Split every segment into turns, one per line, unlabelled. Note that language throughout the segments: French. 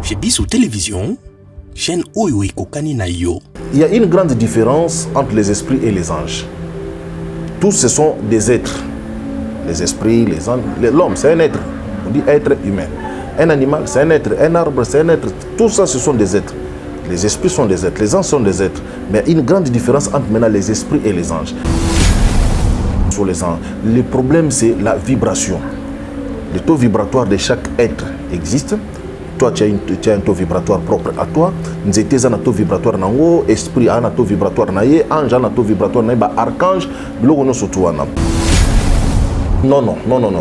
Chez Bissou Télévision, chaîne Oyo Kokani na yo.
Il y a une grande différence entre les esprits et les anges. Tous ce sont des êtres. Les esprits, les anges, l'homme c'est un être. On dit être humain. Un animal c'est un être, un arbre c'est un être. Tout ça ce sont des êtres. Les esprits sont des êtres, les anges sont des êtres. Mais il y a une grande différence entre maintenant les esprits et les anges. Sur les anges, le problème c'est la vibration. Le taux vibratoire de chaque être existe. Toi, tu as un taux vibratoire propre à toi. Nous étions un taux vibratoire nango, esprit a un taux vibratoire naie, ange a un taux vibratoire naie, archange, logo surtout. Non.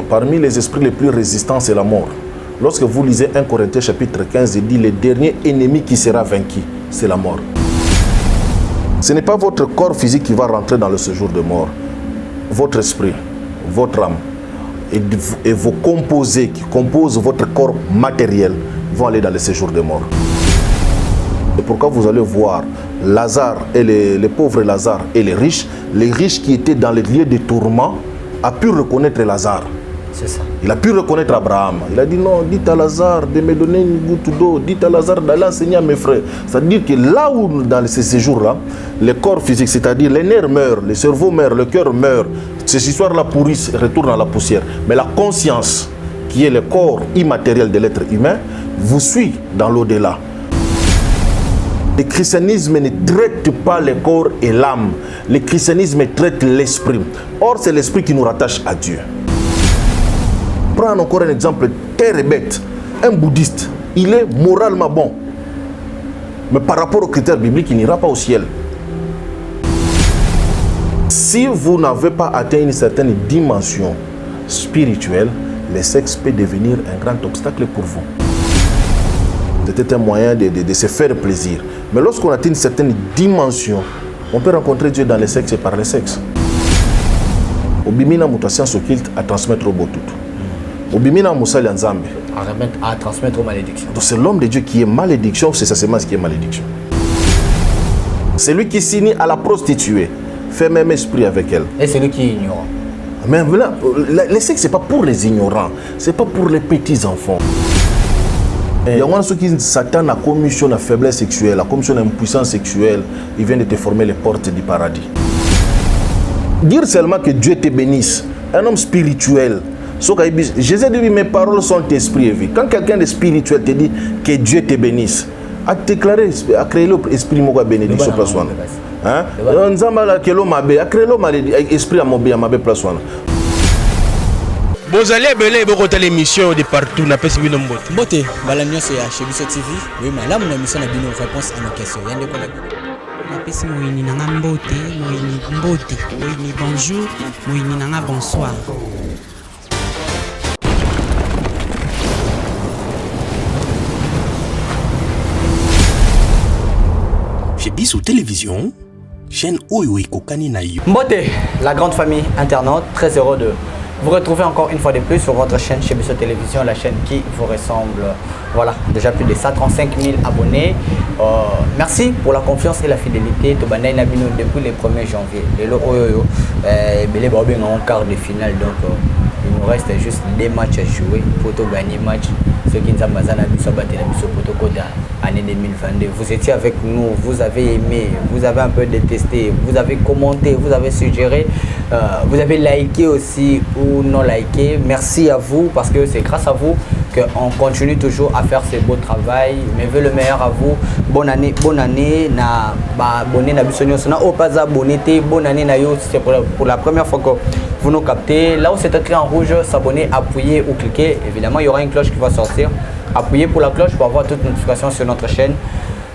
Parmi les esprits les plus résistants, c'est la mort. Lorsque vous lisez 1 Corinthiens chapitre 15, il dit le dernier ennemi qui sera vaincu, c'est la mort. Ce n'est pas votre corps physique qui va rentrer dans le séjour de mort. Votre esprit, votre âme et vos composés qui composent votre corps matériel vont aller dans le séjour de mort. Et pourquoi vous allez voir Lazare et les pauvres Lazare et les riches qui étaient dans les lieux de tourment a pu reconnaître Lazare.
C'est ça.
Il a pu reconnaître Abraham. Il a dit non, dites à Lazare de me donner une goutte d'eau, dites à Lazare d'aller enseigner à mes frères. C'est-à-dire que là où dans ces séjours-là, le corps physique, c'est-à-dire les nerfs meurent, le cerveau meurt, le cœur meurt, ces histoires-là pourrissent, retournent à la poussière. Mais la conscience, qui est le corps immatériel de l'être humain, vous suit dans l'au-delà. Le christianisme ne traite pas le corps et l'âme. Le christianisme traite l'esprit. Or, c'est l'esprit qui nous rattache à Dieu. Prends encore un exemple terre et bête. Un bouddhiste, il est moralement bon. Mais par rapport aux critères bibliques, il n'ira pas au ciel. Si vous n'avez pas atteint une certaine dimension spirituelle, le sexe peut devenir un grand obstacle pour vous. C'était un moyen de se faire plaisir. Mais lorsqu'on atteint une certaine dimension, on peut rencontrer Dieu dans le sexe et par le sexe. Obimina mutation sokilt à transmettre au botutu. Obimina musali nzambe
À transmettre aux malédictions.
Donc c'est l'homme de Dieu qui est malédiction, c'est sa semence qui est malédiction. C'est lui qui signe à la prostituée, fait même esprit avec elle.
Et c'est lui qui ignore.
Mais voilà, le sexe c'est pas pour les ignorants, c'est pas pour les petits enfants. Il y a ceux qui s'attendent à la commission de faiblesse sexuelle, la commission d'impuissance sexuelle, ils viennent de te former les portes du paradis. Dire seulement que Dieu te bénisse, un homme spirituel. Jésus dit mes paroles sont esprit et vie. Quand quelqu'un de spirituel te dit que Dieu te bénisse, à déclarer, à créer l'esprit de bénédiction place. Hein? À créer l'esprit à ma place.
Vous allez belé beaucoup de l'émission de partout na pesi bino mbote.
Mbote balamio c'est chez Bissou TV. Oui, mais là mon émission na bino réponse à nos questions. Yande ko
na pesi moyini nanga mbote, moyini bonjour, moyini nanga bonsoir.
Chez Bissou Télévision, chaîne Oyo Kokani na yo.
Mbote, la grande famille internaute, très heureux de vous retrouvez encore une fois de plus sur votre chaîne chez Bissou Télévision, la chaîne qui vous ressemble. Voilà, déjà plus de 135 000 abonnés. Merci pour la confiance et la fidélité. Tobanay Nabino depuis le 1er janvier. Belé Babé en quart de finale, donc il nous reste juste 2 matchs à jouer pour gagner match. Ceux qui nous ont battu pour l'année 2022. Vous étiez avec nous, vous avez aimé, vous avez un peu détesté, vous avez commenté, vous avez suggéré, vous avez liké aussi ou non liké. Merci à vous parce que c'est grâce à vous qu'on continue toujours à faire ce beau travail. Mais veux le meilleur à vous. Bonne année, na abonné na bisonio sona au pas abonné bonne année na yo. C'est pour la première fois que vous nous captez. Là où c'est écrit en rouge, s'abonner, appuyer ou cliquer. Évidemment, il y aura une cloche qui va sortir. Appuyez pour la cloche pour avoir toutes les notifications sur notre chaîne.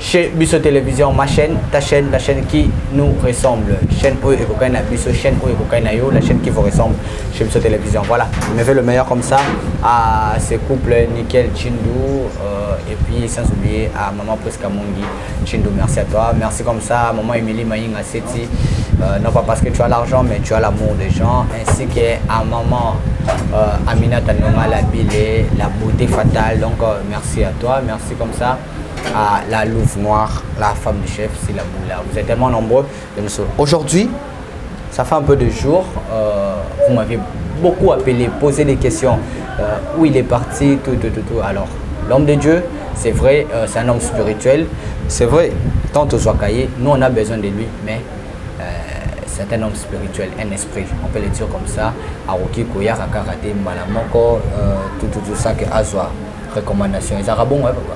Chez Bissou Télévision, ma chaîne, ta chaîne, la chaîne qui nous ressemble. Chaîne Oyo Kokaina Bissou, chaîne Oyo Kokaina Yo, la chaîne qui vous ressemble chez Bissou Télévision. Voilà, je me fais le meilleur comme ça à ces couples Nickel, Chindou et puis sans oublier à Maman Presca Mongi, Chindou, merci à toi. Merci comme ça à Maman Emily Maïnga Seti, non pas parce que tu as l'argent mais tu as l'amour des gens, ainsi qu'à Maman Aminata Noma Labile, la beauté fatale. Donc merci à toi, merci comme ça à la Louve Noire, la femme du chef, c'est la Boula. Vous êtes tellement nombreux de nous sauver. Aujourd'hui, ça fait un peu de jours, vous m'avez beaucoup appelé, posé des questions, où il est parti, tout. Alors, L'homme de Dieu, c'est vrai, c'est un homme spirituel. C'est vrai, tant aux Ouakaye, nous on a besoin de lui, mais c'est un homme spirituel, un esprit, on peut le dire comme ça. Aroki Koya, Rakarate, Malamoko, tout ça que Azwa, recommandation. Ils ont bon, ouais, papa.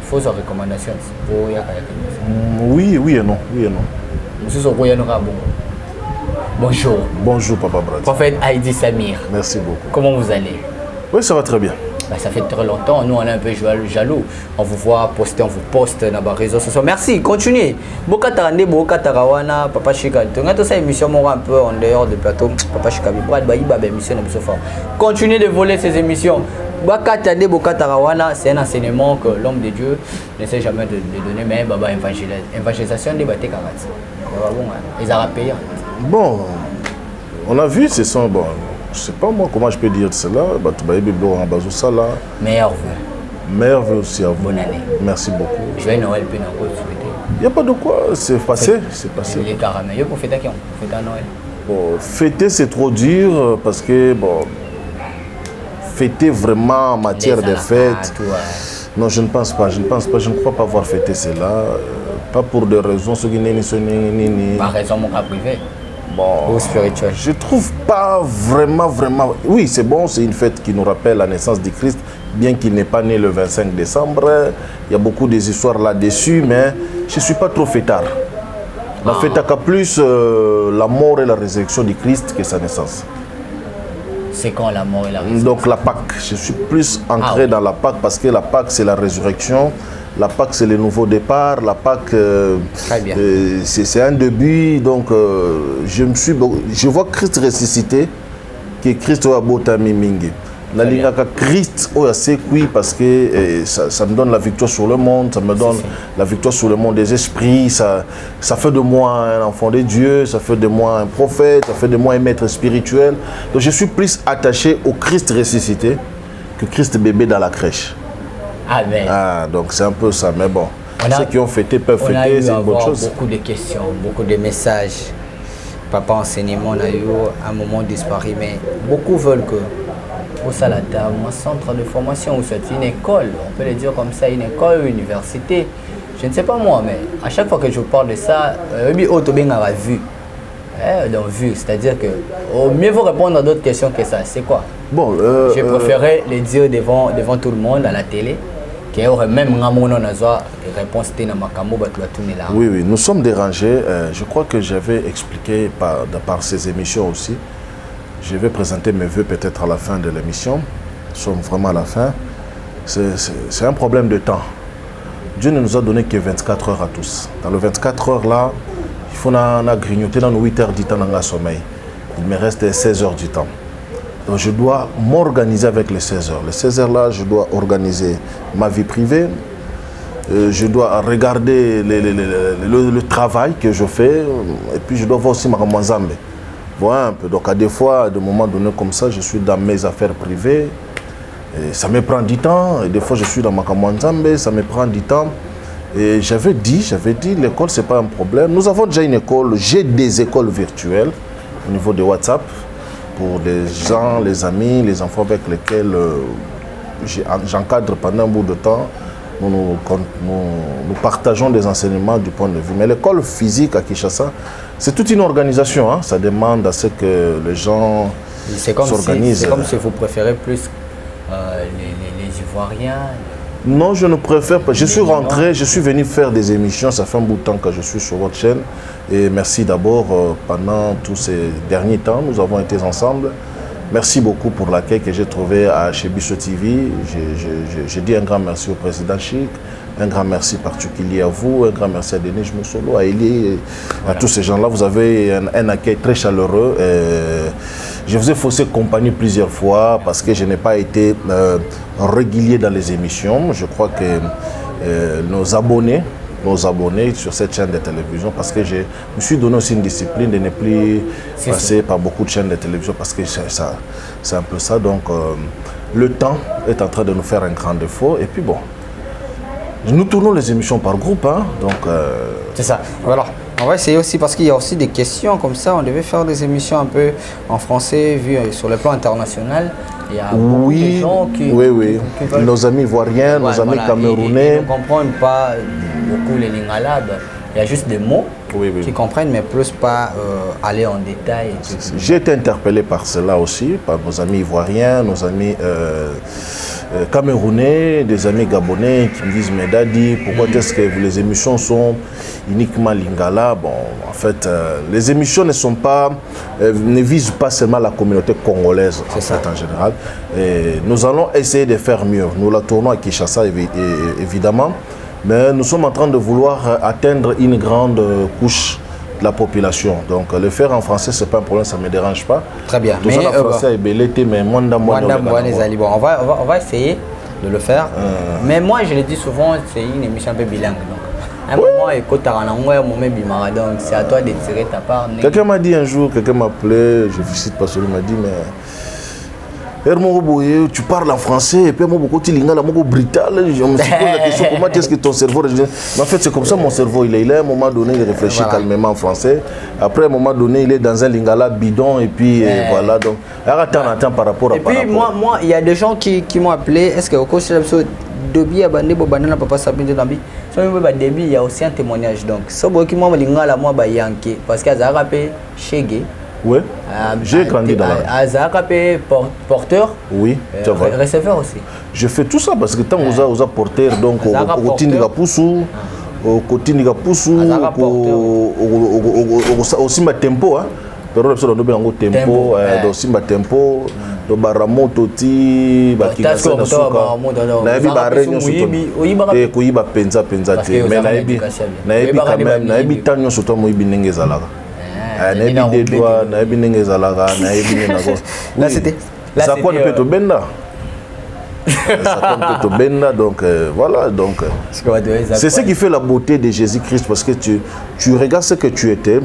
Fausse recommandation.
Oui et non.
Bonjour.
Bonjour, Papa Brad.
Prophète Heidi Samir.
Merci beaucoup.
Comment vous allez?
Oui, ça va très bien.
Ça fait très longtemps, nous on est un peu jaloux. On vous voit poster, on vous poste dans les réseaux sociaux. Merci, continuez. Bokatarande, Bokatarawana, Papa Chika. On a tous ces émissions un peu en dehors du plateau. Papa Chika, continuez de voler ces émissions. Bokatande, Bokatarawana, c'est un enseignement que l'homme de Dieu ne sait jamais de donner, mais Baba évangélisation des bâtés karate. Ils ont payé.
Bon, on a vu, ce sont bon. Je ne sais pas moi comment je peux dire cela.
Meilleur vœu.
Meilleur vœu aussi à vous.
Bonne année.
Merci beaucoup.
Joyeux Noël, puis
il n'y a pas de quoi, c'est passé. C'est passé.
Les caramels, pour fêter qui on fête à Noël.
Bon, fêter c'est trop dur parce que bon, fêter vraiment en matière de fête. Non, je ne pense pas. Je ne crois pas avoir fêté cela. Pas pour des raisons.
Par raison mon cas privé.
Bon,
ou spirituel.
Je trouve pas vraiment. Oui, c'est bon, c'est une fête qui nous rappelle la naissance du Christ, bien qu'il n'est pas né le 25 décembre. Il y a beaucoup des histoires là-dessus, mais je ne suis pas trop fêtard. La fête a plus la mort et la résurrection du Christ que sa naissance.
C'est quand la mort et la résurrection? Donc
la Pâque. Je suis plus ancré dans la Pâque parce que la Pâque, c'est la résurrection. La Pâque, c'est le nouveau départ. La Pâque, c'est un début. Donc, je vois Christ ressuscité, qui est Christ au Abotami Mingi. La Liga Christ au oui, parce que ça me donne la victoire sur le monde, ça me donne la victoire sur le monde des esprits. Ça fait de moi un enfant de Dieu, ça fait de moi un prophète, ça fait de moi un maître spirituel. Donc, je suis plus attaché au Christ ressuscité que Christ bébé dans la crèche.
Amen.
Ah, donc c'est un peu ça, mais bon, ceux qui ont fêté peuvent fêter, c'est une bonne chose.
Beaucoup de questions, beaucoup de messages. Papa enseignement, on a eu un moment disparu, mais beaucoup veulent que au Salata, un centre de formation ou soit une école, on peut le dire comme ça, une école, une université. Je ne sais pas moi, mais à chaque fois que je parle de ça, vu. Donc vu, c'est-à-dire que au mieux vaut répondre à d'autres questions que ça. C'est quoi? Bon, je préférais les dire devant tout le monde à la télé.
Oui, nous sommes dérangés. Je crois que j'avais expliqué par ces émissions aussi. Je vais présenter mes vœux peut-être à la fin de l'émission. Nous sommes vraiment à la fin. C'est un problème de temps. Dieu ne nous a donné que 24 heures à tous. Dans les 24 heures là, il faut grignoter dans 8 heures du temps dans le sommeil. Il me reste 16 heures du temps. Donc je dois m'organiser avec les 16 heures. Les 16 heures là, je dois organiser ma vie privée. Je dois regarder le travail que je fais. Et puis je dois voir aussi ma Ramazambe. Voilà un peu. Donc à des fois, à des moments donnés comme ça, je suis dans mes affaires privées. Et ça me prend du temps. Et des fois, je suis dans ma Ramazambe, ça me prend du temps. Et j'avais dit, l'école, ce n'est pas un problème. Nous avons déjà une école. J'ai des écoles virtuelles au niveau de WhatsApp. Pour les gens, les amis, les enfants avec lesquels j'encadre pendant un bout de temps, nous partageons des enseignements du point de vue. Mais l'école physique à Kinshasa, c'est toute une organisation. Hein. Ça demande à ce que les gens s'organisent.
C'est comme si vous préférez plus les Ivoiriens.
Non, je ne préfère pas. Je suis rentré, je suis venu faire des émissions. Ça fait un bout de temps que je suis sur votre chaîne. Et merci d'abord, pendant tous ces derniers temps, nous avons été ensemble. Merci beaucoup pour l'accueil que j'ai trouvé à Chebiso TV. Je dis un grand merci au président Chic, un grand merci particulier à vous, un grand merci à Denis Moussolo, à Eli, à tous ces gens-là. Vous avez un accueil très chaleureux. Je vous ai faussé compagnie plusieurs fois parce que je n'ai pas été régulier dans les émissions. Je crois que nos abonnés sur cette chaîne de télévision, parce que je me suis donné aussi une discipline de ne plus passer par beaucoup de chaînes de télévision parce que c'est un peu ça. Donc le temps est en train de nous faire un grand défaut. Et puis bon, nous tournons les émissions par groupe. Hein, donc
c'est ça. Voilà. On va essayer aussi parce qu'il y a aussi des questions comme ça. On devait faire des émissions un peu en français vu sur le plan international. Il y a beaucoup de gens qui
oui.
Qui veulent...
Nos amis ivoiriens, nos amis camerounais.
Ils ne comprennent pas beaucoup les lingala. Il y a juste des mots qui comprennent, mais plus pas aller en détail.
J'ai été interpellé par cela aussi, par nos amis ivoiriens, nos amis camerounais, des amis gabonais qui me disent mais Dadi, pourquoi est-ce que les émissions sont uniquement lingala? Bon, en fait, les émissions ne visent pas seulement la communauté congolaise en général. Et nous allons essayer de faire mieux. Nous la tournons à Kinshasa évidemment, mais nous sommes en train de vouloir atteindre une grande couche de la population. Donc le faire en français, c'est pas un problème, ça ne me dérange pas.
Très bien.
Mais français est belleté, mais bon,
on va essayer de le faire. Mais moi, je le dis souvent, c'est une émission un peu bilingue. Donc, à un moment, écoute, c'est à toi de tirer ta part.
Quelqu'un m'a dit un jour, quelqu'un m'a appelé, je ne cite pas celui, m'a dit, mais tu parles en français et puis moi beaucoup de lingala beaucoup brutal. Je me suis posé la question comment est-ce que ton cerveau réagit. Mais en fait c'est comme ça mon cerveau il est à un moment donné il réfléchit calmement en français. Après à un moment donné il est dans un lingala bidon et puis voilà donc attends par rapport à.
Et puis moi il y a des gens qui m'ont appelé. Est-ce que au cours de l'épisode Dobi a bandé Bobanana papa Sabine Dambi. Début il y a aussi un témoignage donc. Ça beaucoup qui moi lingala moi ba yanké parce qu'il y a rappelé Chege.
Oui, j'ai grandi dans la...
Azakapé, porteur.
Oui, tu vois.
Receveur aussi.
Je fais tout ça parce que tant que vous avez porteur, donc au côté de Gapusu, aussi ma tempo, pero le solo bien tempo, aussi ma tempo, do baramo toti, bakikasa na suka. Na ebi barenyo suto. Et kuiba penza te, mais na ebi quand même, na ebi tanyo suto mo ibi nengezalaka.
Là c'était
donc voilà donc c'est ce qui fait la beauté de Jésus-Christ parce que tu regardes ce que tu étais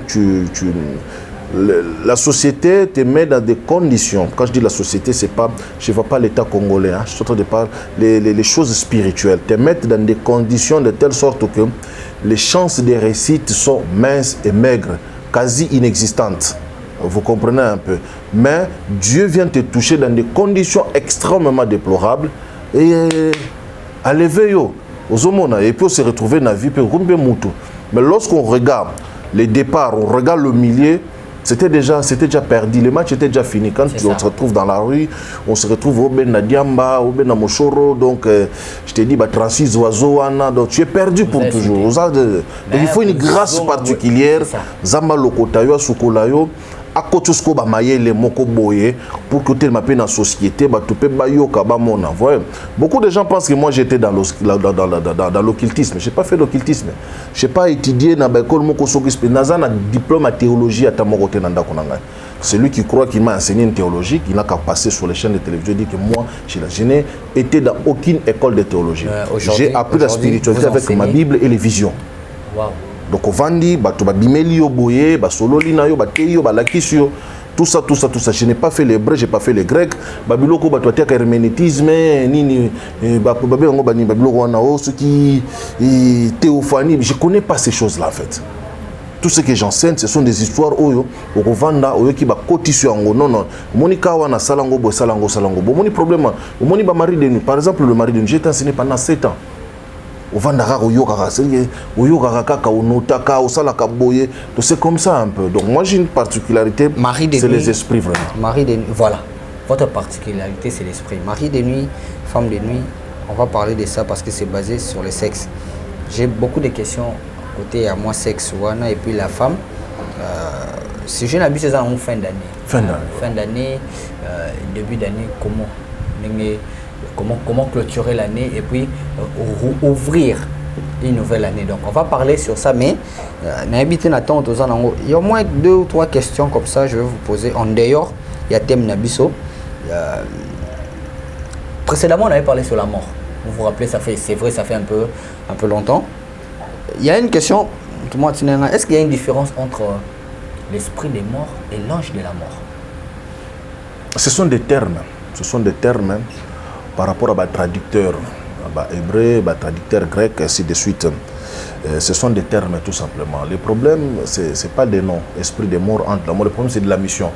la société te met dans des conditions. Quand je dis la société, c'est pas, je ne vois pas l'État congolais, je suis en train de parler les choses spirituelles, te mettent dans des conditions de telle sorte que les chances de réussite sont minces et maigres, quasi inexistantes. Vous comprenez un peu. Mais Dieu vient te toucher dans des conditions extrêmement déplorables et à lever aux hommes et puis on se retrouver dans la vie. Mais lorsqu'on regarde les départs, on regarde le milieu, c'était déjà perdu. Le match était déjà fini. Quand on se retrouve dans la rue, on se retrouve au Ben Nadiamba, au Ben Mochoro. Donc, je t'ai dit, 36 oiseaux, donc tu es perdu pour toujours. Donc, il faut une grâce particulière. Zamba Lokotayo, Sukolayo. À côté de ba mayele moko boye pour que tu m'appelles dans la société ba tu peux ba yoka ba mona. Beaucoup de gens pensent que moi j'étais dans l'occultisme. J'ai pas fait l'occultisme. J'ai pas étudié dans l'école moko sokispe nazana diplôme en théologie à tamokote nanda konanga. Celui qui croit qu'il m'a enseigné une théologie, il n'a qu'à passer sur les chaînes de télévision dit que moi je n'ai été dans aucune école de théologie. J'ai appris la spiritualité avec ma Bible et les visions. Wow. Donc, Vandi, Bimeli, Boye, Sololina, Bateyo, Balakisio, tout ça. Je n'ai pas fait l'hébreu, je n'ai pas fait le grec. Babiloko, Batoatek, herménétisme, Nini, Babiloko, ce qui théophanie. Je ne connais pas ces choses-là, en fait. Tout ce que j'enseigne, ce sont des histoires au Vanda, au qui va cotiser en non. Monika wana salango, salango. Mon problème, mon mari de nuit. Par exemple, le mari de nuit, j'ai été enseigné pendant 7 ans. C'est comme ça un peu. Donc moi j'ai une particularité, c'est les esprits vraiment.
Mari de nuit, voilà. Votre particularité c'est l'esprit. Mari de nuit, femme de nuit, on va parler de ça parce que c'est basé sur le sexe. J'ai beaucoup de questions côté à moi sexe et puis la femme. Si je n'habite c'est en fin d'année. Fin d'année, début d'année, comment clôturer l'année et puis ouvrir une nouvelle année. Donc on va parler sur ça, mais il y a au moins 2 ou 3 questions comme ça je vais vous poser. En dehors, il y a thème Nabiso. Précédemment on avait parlé sur la mort. Vous vous rappelez, c'est vrai, ça fait un peu longtemps. Il y a une question, est-ce qu'il y a une différence entre l'esprit des morts et l'ange de la mort?
Ce sont des termes. Par rapport à traducteur hébreu, traducteur grec, ainsi de suite. Ce sont des termes tout simplement. Le problème, ce n'est pas des noms. Esprit des morts, entre la mort. Le problème, c'est de la mission.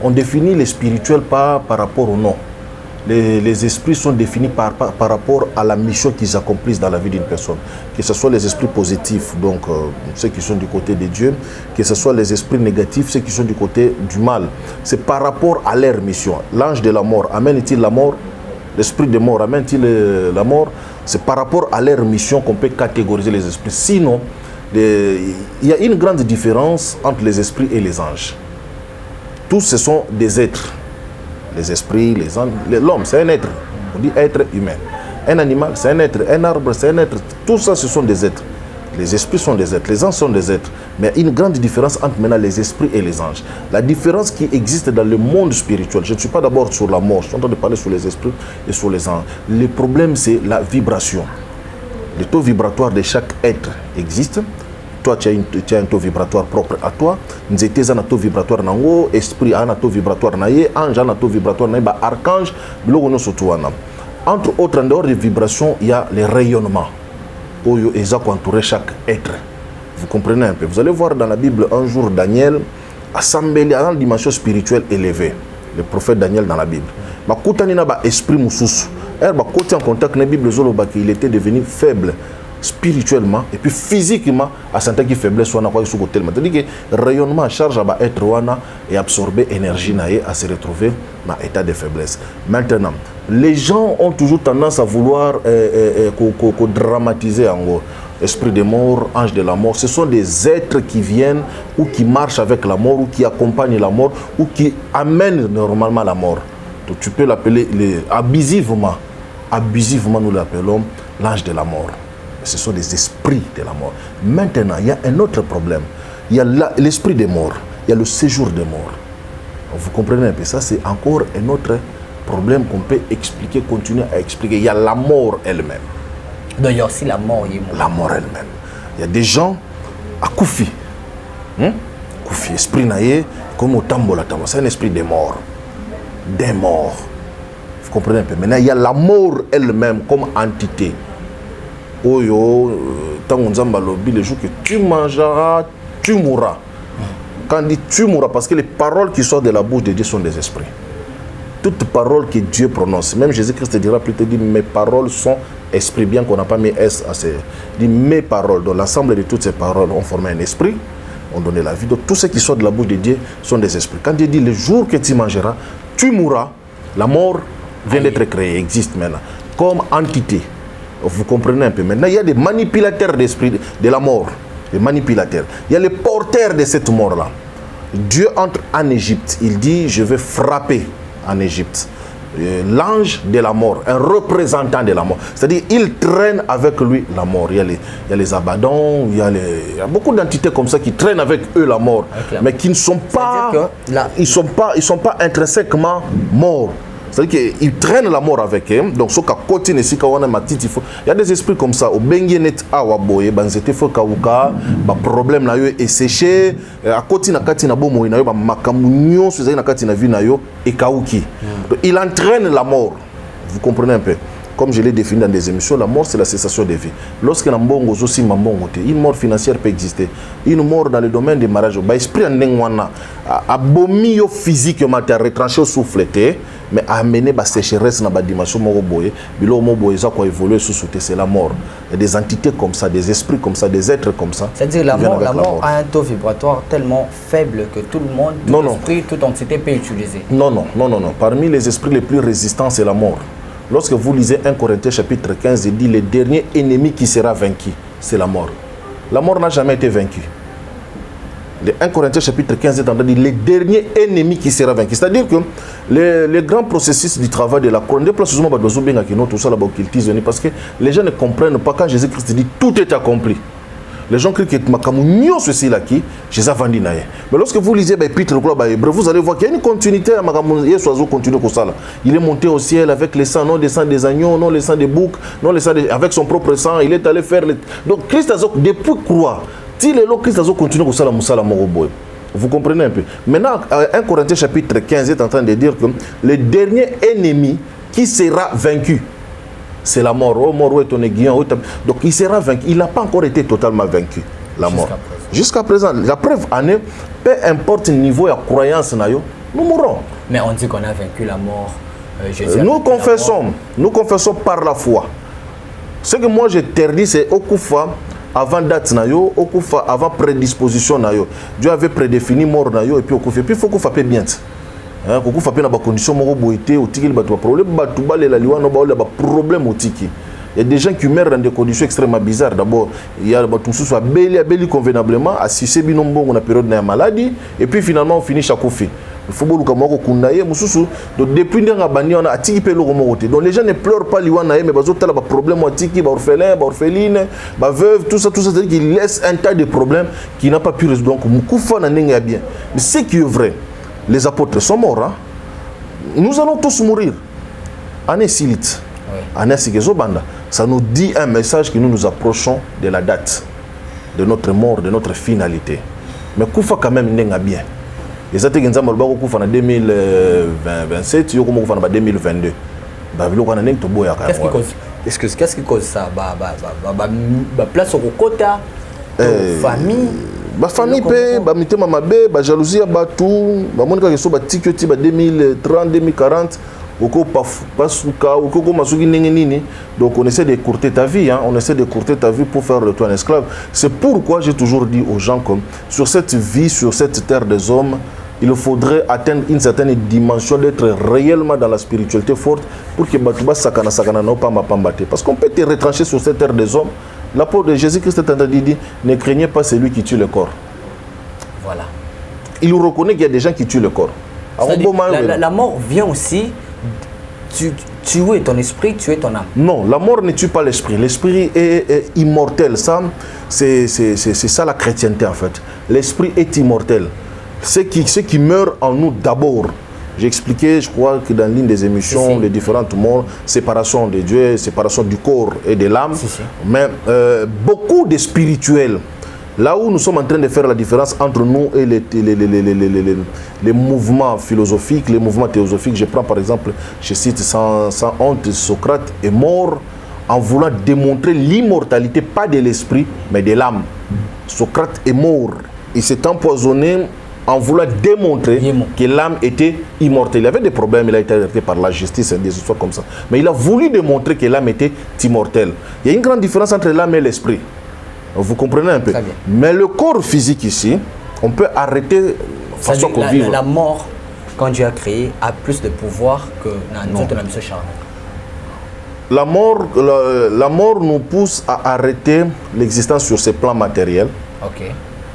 On définit les spirituels pas par rapport au nom. les esprits sont définis par rapport à la mission qu'ils accomplissent dans la vie d'une personne. Que ce soit les esprits positifs, donc ceux qui sont du côté de Dieu, que ce soit les esprits négatifs, ceux qui sont du côté du mal. C'est par rapport à leur mission. L'ange de la mort, amène-t-il la mort? L'esprit de mort, amène-t-il la mort? C'est par rapport à leur mission qu'on peut catégoriser les esprits. Sinon, il y a une grande différence entre les esprits et les anges. Tous ce sont des êtres. Les esprits, les anges, l'homme c'est un être, on dit être humain. Un animal c'est un être, un arbre c'est un être, tout ça ce sont des êtres. Les esprits sont des êtres, les anges sont des êtres. Mais il y a une grande différence entre maintenant les esprits et les anges. La différence qui existe dans le monde spirituel, je ne suis pas d'abord sur la mort, je suis en train de parler sur les esprits et sur les anges. Le problème c'est la vibration. Le taux vibratoire de chaque être existe. Toi, tu as un taux vibratoire propre à toi. Nous étions un taux vibratoire nango, esprit a un taux vibratoire naie, ange a un taux vibratoire naie, archange, entre autres, en dehors des vibrations, il y a les rayonnements. Ils ont entouré chaque être. Vous comprenez un peu. Vous allez voir dans la Bible un jour Daniel assemblé dans une dimension spirituelle élevée. Le prophète Daniel dans la Bible. Ma koutanina ba esprit mususu. Côté en contact avec la Bible, il était devenu faible spirituellement et puis physiquement à sentir que faiblesse soit quoi sur côté. C'est-à-dire que rayonnement charge à être wana et absorber énergie naïe à se retrouver dans état de faiblesse. Maintenant, les gens ont toujours tendance à vouloir dramatiser en gros. Esprit de mort, ange de la mort, ce sont des êtres qui viennent ou qui marchent avec la mort ou qui accompagnent la mort ou qui amènent normalement la mort. Donc tu peux l'appeler abusivement nous l'appelons l'ange de la mort. Ce sont des esprits de la mort. Maintenant, il y a un autre problème. Il y a l'esprit des morts. Il y a le séjour des morts. Vous comprenez un peu ça, c'est encore un autre problème qu'on peut expliquer, continuer à expliquer. Il y a la mort elle-même.
Donc il y a aussi la mort.
La mort elle-même. Il y a des gens à Koufi. Koufi, esprit naïe, comme au Tambola. C'est un esprit des morts. Des morts. Vous comprenez un peu. Maintenant, il y a la mort elle-même comme entité. Oyo, le jour que tu mangeras, tu mourras. Quand on dit tu mourras, parce que les paroles qui sortent de la bouche de Dieu sont des esprits. Toutes paroles que Dieu prononce, même Jésus-Christ dira plus tard, dit mes paroles sont esprits, bien qu'on n'a pas mis S à ces. Dit mes paroles. Donc l'ensemble de toutes ces paroles ont formé un esprit, ont donné la vie. Donc tout ce qui sort de la bouche de Dieu sont des esprits. Quand Dieu dit le jour que tu mangeras, tu mourras, la mort vient d'être créée, existe maintenant, comme entité. Vous comprenez un peu. Maintenant, il y a des manipulateurs d'esprit de la mort. Les manipulateurs. Il y a les porteurs de cette mort-là. Dieu entre en Égypte. Il dit, je vais frapper en Égypte. L'ange de la mort, un représentant de la mort. C'est-à-dire, il traîne avec lui la mort. Il y a les Abaddon, il y a beaucoup d'entités comme ça qui traînent avec eux la mort. Mais qui ne sont pas, ils sont pas intrinsèquement morts. C'est-à-dire qu'ils traînent la mort avec eux. Donc, ce côté il y a des esprits comme ça. Au Benguenet Awaboye, Banzete Fokauka, problème là est séché. À côté na katina bomo inayo, makamunyo, suzai na katina vi nayo et kauki. Il entraîne la mort. Vous comprenez un peu? Comme je l'ai défini dans des émissions, la mort c'est la cessation de vie. Lorsque une mort financière peut exister, une mort dans le domaine des mariages, l'esprit en abomi physique matériel retranché au souffle, mais amener la sécheresse dans la dimension moroboye, c'est la mort. Il y a des entités comme ça, des esprits comme ça, des êtres comme ça.
C'est-à-dire la mort a un taux vibratoire tellement faible que tout le monde, tout esprit, toute entité peut utiliser.
Non. Parmi les esprits les plus résistants, c'est la mort. Lorsque vous lisez 1 Corinthiens chapitre 15, il dit le dernier ennemi qui sera vaincu, c'est la mort. La mort n'a jamais été vaincue. Le 1 Corinthiens chapitre 15 dit le dernier ennemi qui sera vaincu. C'est-à-dire que les grands processus du travail de la couronne, parce que les gens ne comprennent pas quand Jésus-Christ dit tout est accompli. Les gens crient que Makamounio ceci là qui Jésus a vendu naïe. Mais lorsque vous lisez Peter vous allez voir qu'il y a une continuité à Makamounio Soazo continue comme ça là. Il est monté au ciel avec les sangs, non les sangs des agneaux, non les sangs des boucs, non les sangs avec son propre sang, il est allé faire donc Christ a depuis croire. Si le Christ a continué comme ça la Moussa la Moroboy. Vous comprenez un peu. Maintenant 1 Corinthiens chapitre 15 est en train de dire que le dernier ennemi qui sera vaincu, c'est la mort. Oh, mort, ton aiguillon. Donc il sera vaincu. Il n'a pas encore été totalement vaincu, la mort. Jusqu'à présent. La preuve en est, peu importe le niveau de croyance, nous mourrons.
Mais on dit qu'on a vaincu la mort
Nous confessons par la foi. Ce que moi j'interdis, c'est Okufa avant date nayo, Okufa avant prédisposition nayo. Dieu avait prédéfini mort nayo et puis Okufa. Et puis il faut Okufa bien. Okufa na ba condition moko boité au tiki ba problème ba tubale la liwa no ba le ba problème au tiki. Il y a des gens qui meurent dans des conditions extrêmement bizarres. D'abord, il y a tout soit belli convenablement, à sucer binombo on a période de maladie et puis finalement on finit chaque fait. Il faut beaucoup donc depuis nga bani on a tiki pe lo moté. Donc les gens ne pleurent pas liwa na mais bazota la problème au tiki ba orphelin, ba orpheline, ba veuve, tout ça c'est-à-dire qu'ils laissent un tas de problèmes qui n'a pas pu résoudre. Donc mukufa na nenga bien. Mais ce qui est vrai, les apôtres sont morts. Hein? Nous allons tous mourir. Année silite. Ça nous dit un message que nous nous approchons de la date de notre mort, de notre finalité. Mais Koufa quand même n'est pas bien. Et ça, c'est en 2027, en 2022.
Qu'est-ce qui cause ça? Place au quota, famille.
Famille, jalousie, tout. 2030, 2040. Donc on essaie d'écourter ta vie, hein? On essaie d'écourter ta vie pour faire de toi un esclave. C'est pourquoi j'ai toujours dit aux gens comme sur cette vie, sur cette terre des hommes, il faudrait atteindre une certaine dimension d'être réellement dans la spiritualité forte pour que Batouba Sakana Sakana no pas m'apambater. Parce qu'on peut te retrancher sur cette terre des hommes. L'apôtre de Jésus-Christ dit ne craignez pas celui qui tue le corps.
Voilà.
Il reconnaît qu'il y a des gens qui tuent le corps.
La mort vient aussi tuer ton esprit, tuer ton âme.
Non, la mort ne tue pas l'esprit. L'esprit est immortel. Ça, c'est ça la chrétienté en fait. L'esprit est immortel. Ce qui meurt en nous d'abord. J'ai expliqué, je crois que dans l'une des émissions, les différentes morts, séparation de Dieu, séparation du corps et de l'âme. Mais beaucoup de spirituels. Là où nous sommes en train de faire la différence entre nous et les mouvements philosophiques, les mouvements théosophiques, je prends par exemple, je cite sans honte, Socrate est mort en voulant démontrer l'immortalité, pas de l'esprit, mais de l'âme. Socrate est mort. Il s'est empoisonné en voulant démontrer que l'âme était immortelle. Il avait des problèmes, il a été arrêté par la justice et des histoires comme ça. Mais il a voulu démontrer que l'âme était immortelle. Il y a une grande différence entre l'âme et l'esprit. Vous comprenez un peu. Mais le corps physique ici, on peut arrêter façon qu'on vive.
La mort, quand Dieu a créé, a plus de pouvoir que notre mission charnelle.
La mort nous pousse à arrêter l'existence sur ces plans matériels.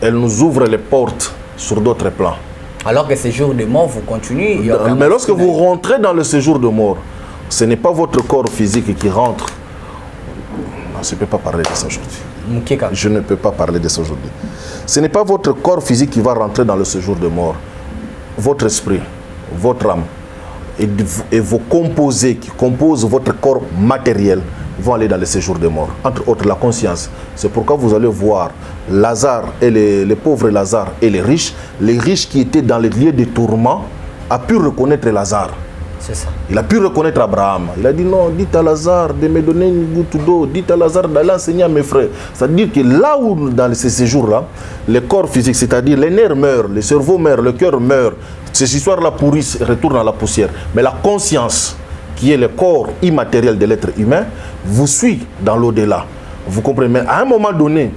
Elle nous ouvre les portes sur d'autres plans.
Alors que ce séjour de mort, vous continuez.
Mais lorsque vous rentrez dans le séjour de mort, ce n'est pas votre corps physique qui rentre. Non, je ne peux pas parler de ça aujourd'hui. Je ne peux pas parler de ça aujourd'hui. Ce n'est pas votre corps physique qui va rentrer dans le séjour de mort. Votre esprit, votre âme et vos composés qui composent votre corps matériel vont aller dans le séjour de mort. Entre autres, la conscience. C'est pourquoi vous allez voir Lazare et les pauvres Lazare et les riches qui étaient dans les lieux de tourment, a pu reconnaître Lazare.
C'est ça.
Il a pu reconnaître Abraham. Il a dit non, dites à Lazare de me donner une goutte d'eau. Dites à Lazare d'aller enseigner à mes frères. C'est-à-dire que là où, dans ces séjours-là, le corps physique, c'est-à-dire les nerfs meurent, le cerveau meurt, le cœur meurt. Ces histoires-là pourrissent, retournent à la poussière. Mais la conscience, qui est le corps immatériel de l'être humain, vous suit dans l'au-delà. Vous comprenez? Mais à un moment donné,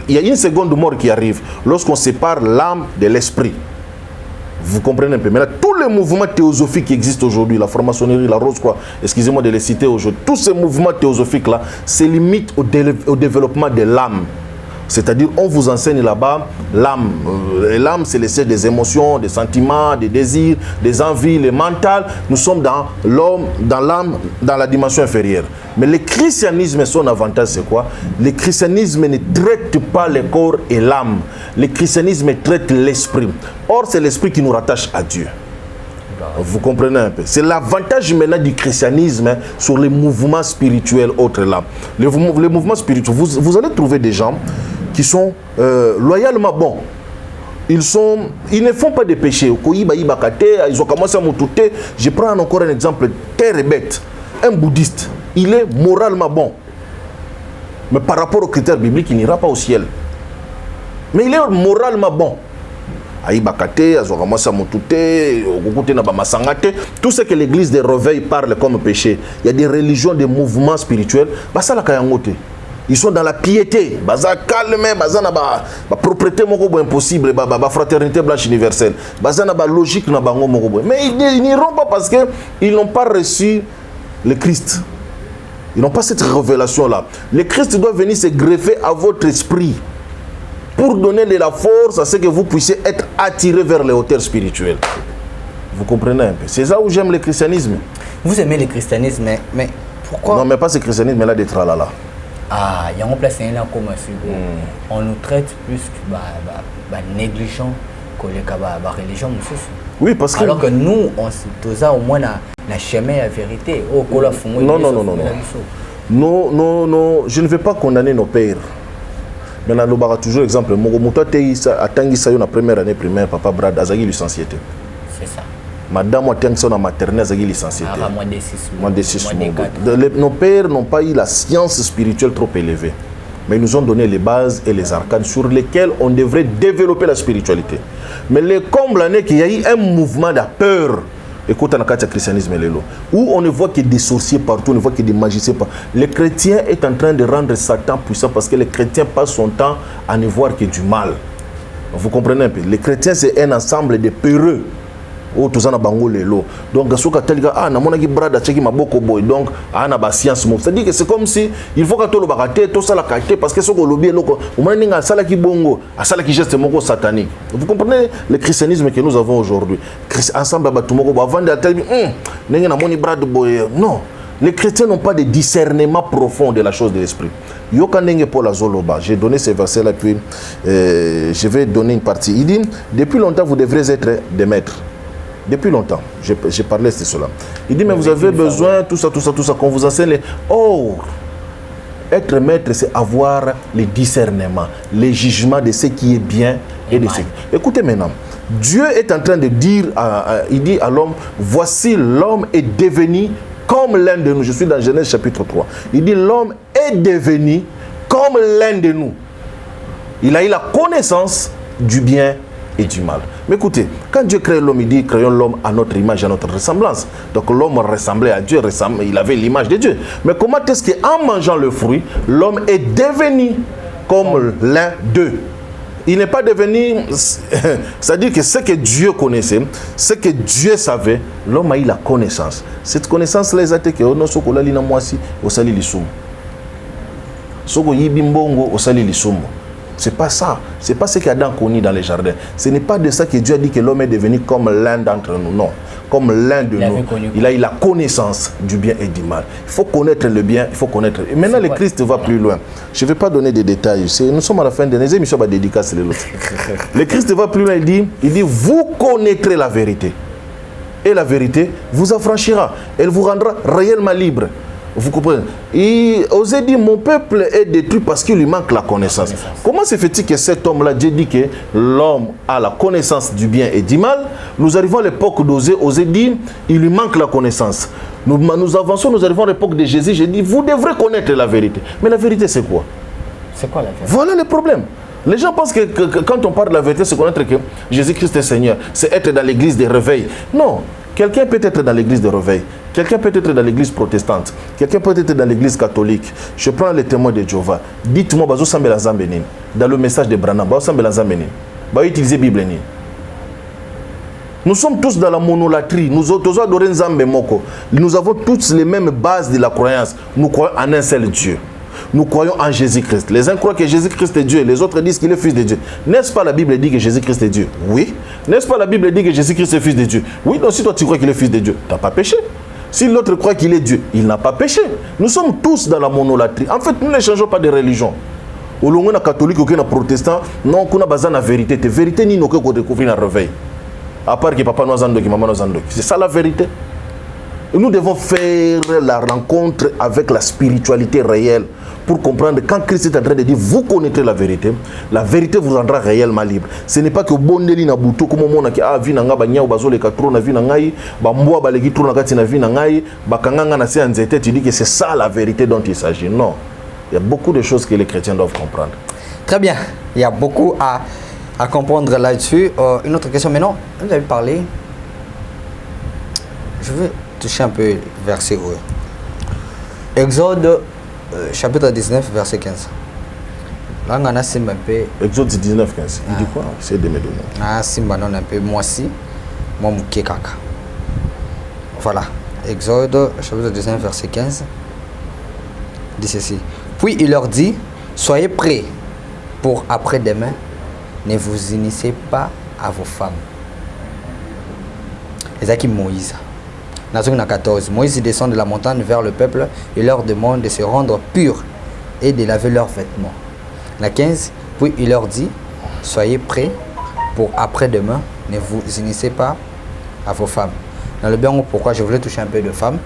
il y a une seconde de mort qui arrive lorsqu'on sépare l'âme de l'esprit. Vous comprenez un peu. Maintenant, tous les mouvements théosophiques qui existent aujourd'hui, la franc-maçonnerie, la Rose-Croix, excusez-moi de les citer aujourd'hui, tous ces mouvements théosophiques-là se limitent au développement de l'âme. C'est-à-dire, on vous enseigne là-bas l'âme. Et l'âme, c'est le siège des émotions, des sentiments, des désirs, des envies, les mentales. Nous sommes dans l'homme, dans l'âme, dans la dimension inférieure. Mais le christianisme, son avantage, c'est quoi? Le christianisme ne traite pas le corps et l'âme. Le christianisme traite l'esprit. Or, c'est l'esprit qui nous rattache à Dieu. Vous comprenez un peu? C'est l'avantage maintenant du christianisme hein, sur les mouvements spirituels autres là. Les mouvements spirituels, vous allez trouver des gens qui sont loyalement bons. Ils ne font pas de péché. Ils ont commencé à m'outouter. Je prends encore un exemple très bête. Un bouddhiste, il est moralement bon. Mais par rapport aux critères bibliques, il n'ira pas au ciel. Mais il est moralement bon. Aïbakate, Azoramasa Motute, Ogokote Nabamasangate, tout ce que l'église des réveils parle comme péché. Il y a des religions, des mouvements spirituels. Basa la Kayangote. Ils sont dans la piété. Baza calme, baza na ba propriété moko impossible, ba fraternité blanche universelle. Baza na ba logique na bango moko. Mais ils n'iront pas parce que ils n'ont pas reçu le Christ. Ils n'ont pas cette révélation-là. Le Christ doit venir se greffer à votre esprit pour donner de la force à ce que vous puissiez être attirés vers les hauteurs spirituelles. Vous comprenez un peu? C'est ça où j'aime le christianisme.
Vous aimez le christianisme, mais pourquoi?
Non, mais pas ce christianisme là d'être là.
Ah, il y a un place comme on nous traite plus que négligents que la religion.
Oui, parce que...
Alors que nous, on a au moins la chemin à la vérité.
Non, je ne vais pas condamner nos pères. Mais là, nous avons toujours exemple. Mogomoto a tangi sa na première année primaire, papa Brad azagi licencié.
C'est ça.
Madame a tangi sa na maternelle azagi licencié. Moins de 6 mois. Nos pères n'ont pas eu la science spirituelle trop élevée. Mais ils nous ont donné les bases et les arcanes sur lesquelles on devrait développer la spiritualité. Mais le comble est qu'il y a eu un mouvement de peur. Écoute, dans le christianisme, où on ne voit que des sorciers partout, on ne voit que des magiciens partout. Le chrétien est en train de rendre Satan puissant parce que le chrétien passe son temps à ne voir que du mal. Vous comprenez un peu? Le chrétien, c'est un ensemble de peureux. Oh, tout ça na bango lelo. Donc, gasoka teliga na mona ki brada cheki maboko boy. Donc, na ba science mo. C'est-à-dire que c'est comme si il faut que tout le bagate, tout ça la qualité parce que ce que lobby loko, on m'a ninga sala ki bongo, sala ki geste moko satanique. Vous comprenez le christianisme que nous avons aujourd'hui? Ensemble ba tout moko ba vendre à tel ninga na moni brada boy. Non. Les chrétiens n'ont pas de discernement profond de la chose de l'esprit. Yokanenge Paul Azoloba, j'ai donné ces versets-là, puis je vais donner une partie. Il dit, depuis longtemps, vous devrez être des maîtres. Depuis longtemps, j'ai parlé de cela. Il dit, mais vous avez besoin, tout ça, qu'on vous enseigne. Oh, être maître, c'est avoir le discernement, le jugement de ce qui est bien et de ce qui... Écoutez maintenant, Dieu est en train de dire, il dit à l'homme, voici l'homme est devenu comme l'un de nous. Je suis dans Genèse chapitre 3. Il dit, l'homme est devenu comme l'un de nous. Il a eu la connaissance du bien et du mal. Mais écoutez, quand Dieu crée l'homme, il dit créons l'homme à notre image, à notre ressemblance. Donc l'homme ressemblait à Dieu, il avait l'image de Dieu. Mais comment est-ce qu'en mangeant le fruit, l'homme est devenu comme l'un d'eux? Il n'est pas devenu, c'est-à-dire que ce que Dieu connaissait, ce que Dieu savait, l'homme a eu la connaissance. Cette connaissance les a été que on soko la lina mwasi osali lisumu. Soko yibimbongo osali lisumu. C'est pas ça. C'est pas ce qu'Adam connaît dans les jardins. Ce n'est pas de ça que Dieu a dit que l'homme est devenu comme l'un d'entre nous. Non. Comme l'un de nous. Il a eu la connaissance du bien et du mal. Il faut connaître le bien, il faut connaître. Et maintenant, le Christ va plus loin. Je ne vais pas donner des détails. Nous sommes à la fin de les émissions à dédicacer les autres. Le Christ va plus loin. Il dit, vous connaîtrez la vérité. Et la vérité vous affranchira. Elle vous rendra réellement libre. Vous comprenez? Il osait dire, mon peuple est détruit parce qu'il lui manque la connaissance. Comment se fait-il que cet homme-là, Dieu dit que l'homme a la connaissance du bien et du mal? Nous arrivons à l'époque d'Osée, Osée dit, il lui manque la connaissance. Nous avançons, nous arrivons à l'époque de Jésus, j'ai dit, vous devrez connaître la vérité. Mais la vérité, c'est quoi?
C'est quoi la vérité?
Voilà le problème. Les gens pensent que quand on parle de la vérité, c'est connaître que Jésus-Christ est Seigneur. C'est être dans l'église des réveils. Non. Quelqu'un peut être dans l'église de réveil. Quelqu'un peut être dans l'église protestante. Quelqu'un peut être dans l'église catholique. Je prends les témoins de Jéhovah. Dites-moi, dans le message de Branham, utiliser la Bible. Nous sommes tous dans la monolatrie. Nous avons tous les mêmes bases de la croyance. Nous croyons en un seul Dieu. Nous croyons en Jésus-Christ. Les uns croient que Jésus-Christ est Dieu. Les autres disent qu'il est fils de Dieu. N'est-ce pas la Bible dit que Jésus-Christ est Dieu? Oui. N'est-ce pas la Bible dit que Jésus-Christ est fils de Dieu? Oui. Donc si toi tu crois qu'il est fils de Dieu, tu n'as pas péché. Si l'autre croit qu'il est Dieu, il n'a pas péché. Nous sommes tous dans la monolatrie. En fait, nous ne changeons pas de religion. Au long de catholique ou de protestant, non, qu'on a besoin de la vérité. La vérité, ni nous que qu'on découvre dans le réveil. À part que papa nous a dit, maman nous a dit. C'est ça la vérité. Et nous devons faire la rencontre avec la spiritualité réelle pour comprendre quand Christ est en train de dire vous connaîtrez la vérité vous rendra réellement libre. Ce n'est pas que bondeli na buto comme on a qui a vu nanga banya bazole katro na vi nangai ba mboa balegi tro na kati na vi nangai ba kanganga na se nzete, tu dis que c'est ça la vérité dont il s'agit. Non. Il y a beaucoup de choses que les chrétiens doivent comprendre.
Très bien. Il y a beaucoup à à comprendre là-dessus. Une autre question, mais non, vous avez parlé. Je veux toucher un peu verset où. Exode chapitre 19, verset 15. Là, on a un peu.
Exode 19, 15. Il dit quoi? C'est de me donner.
Ah, Simba, non, un peu. Moi aussi, moi, mouké kaka. Voilà. Exode chapitre 19, verset 15. Dit ceci. Puis il leur dit, soyez prêts pour après-demain, ne vous unissez pas à vos femmes. Et ça qui Moïse. Dans 14, Moïse descend de la montagne vers le peuple et leur demande de se rendre purs et de laver leurs vêtements. La 15, puis il leur dit, soyez prêts pour après-demain, ne vous unissez pas à vos femmes. Dans le bien, pourquoi je voulais toucher un peu de femmes.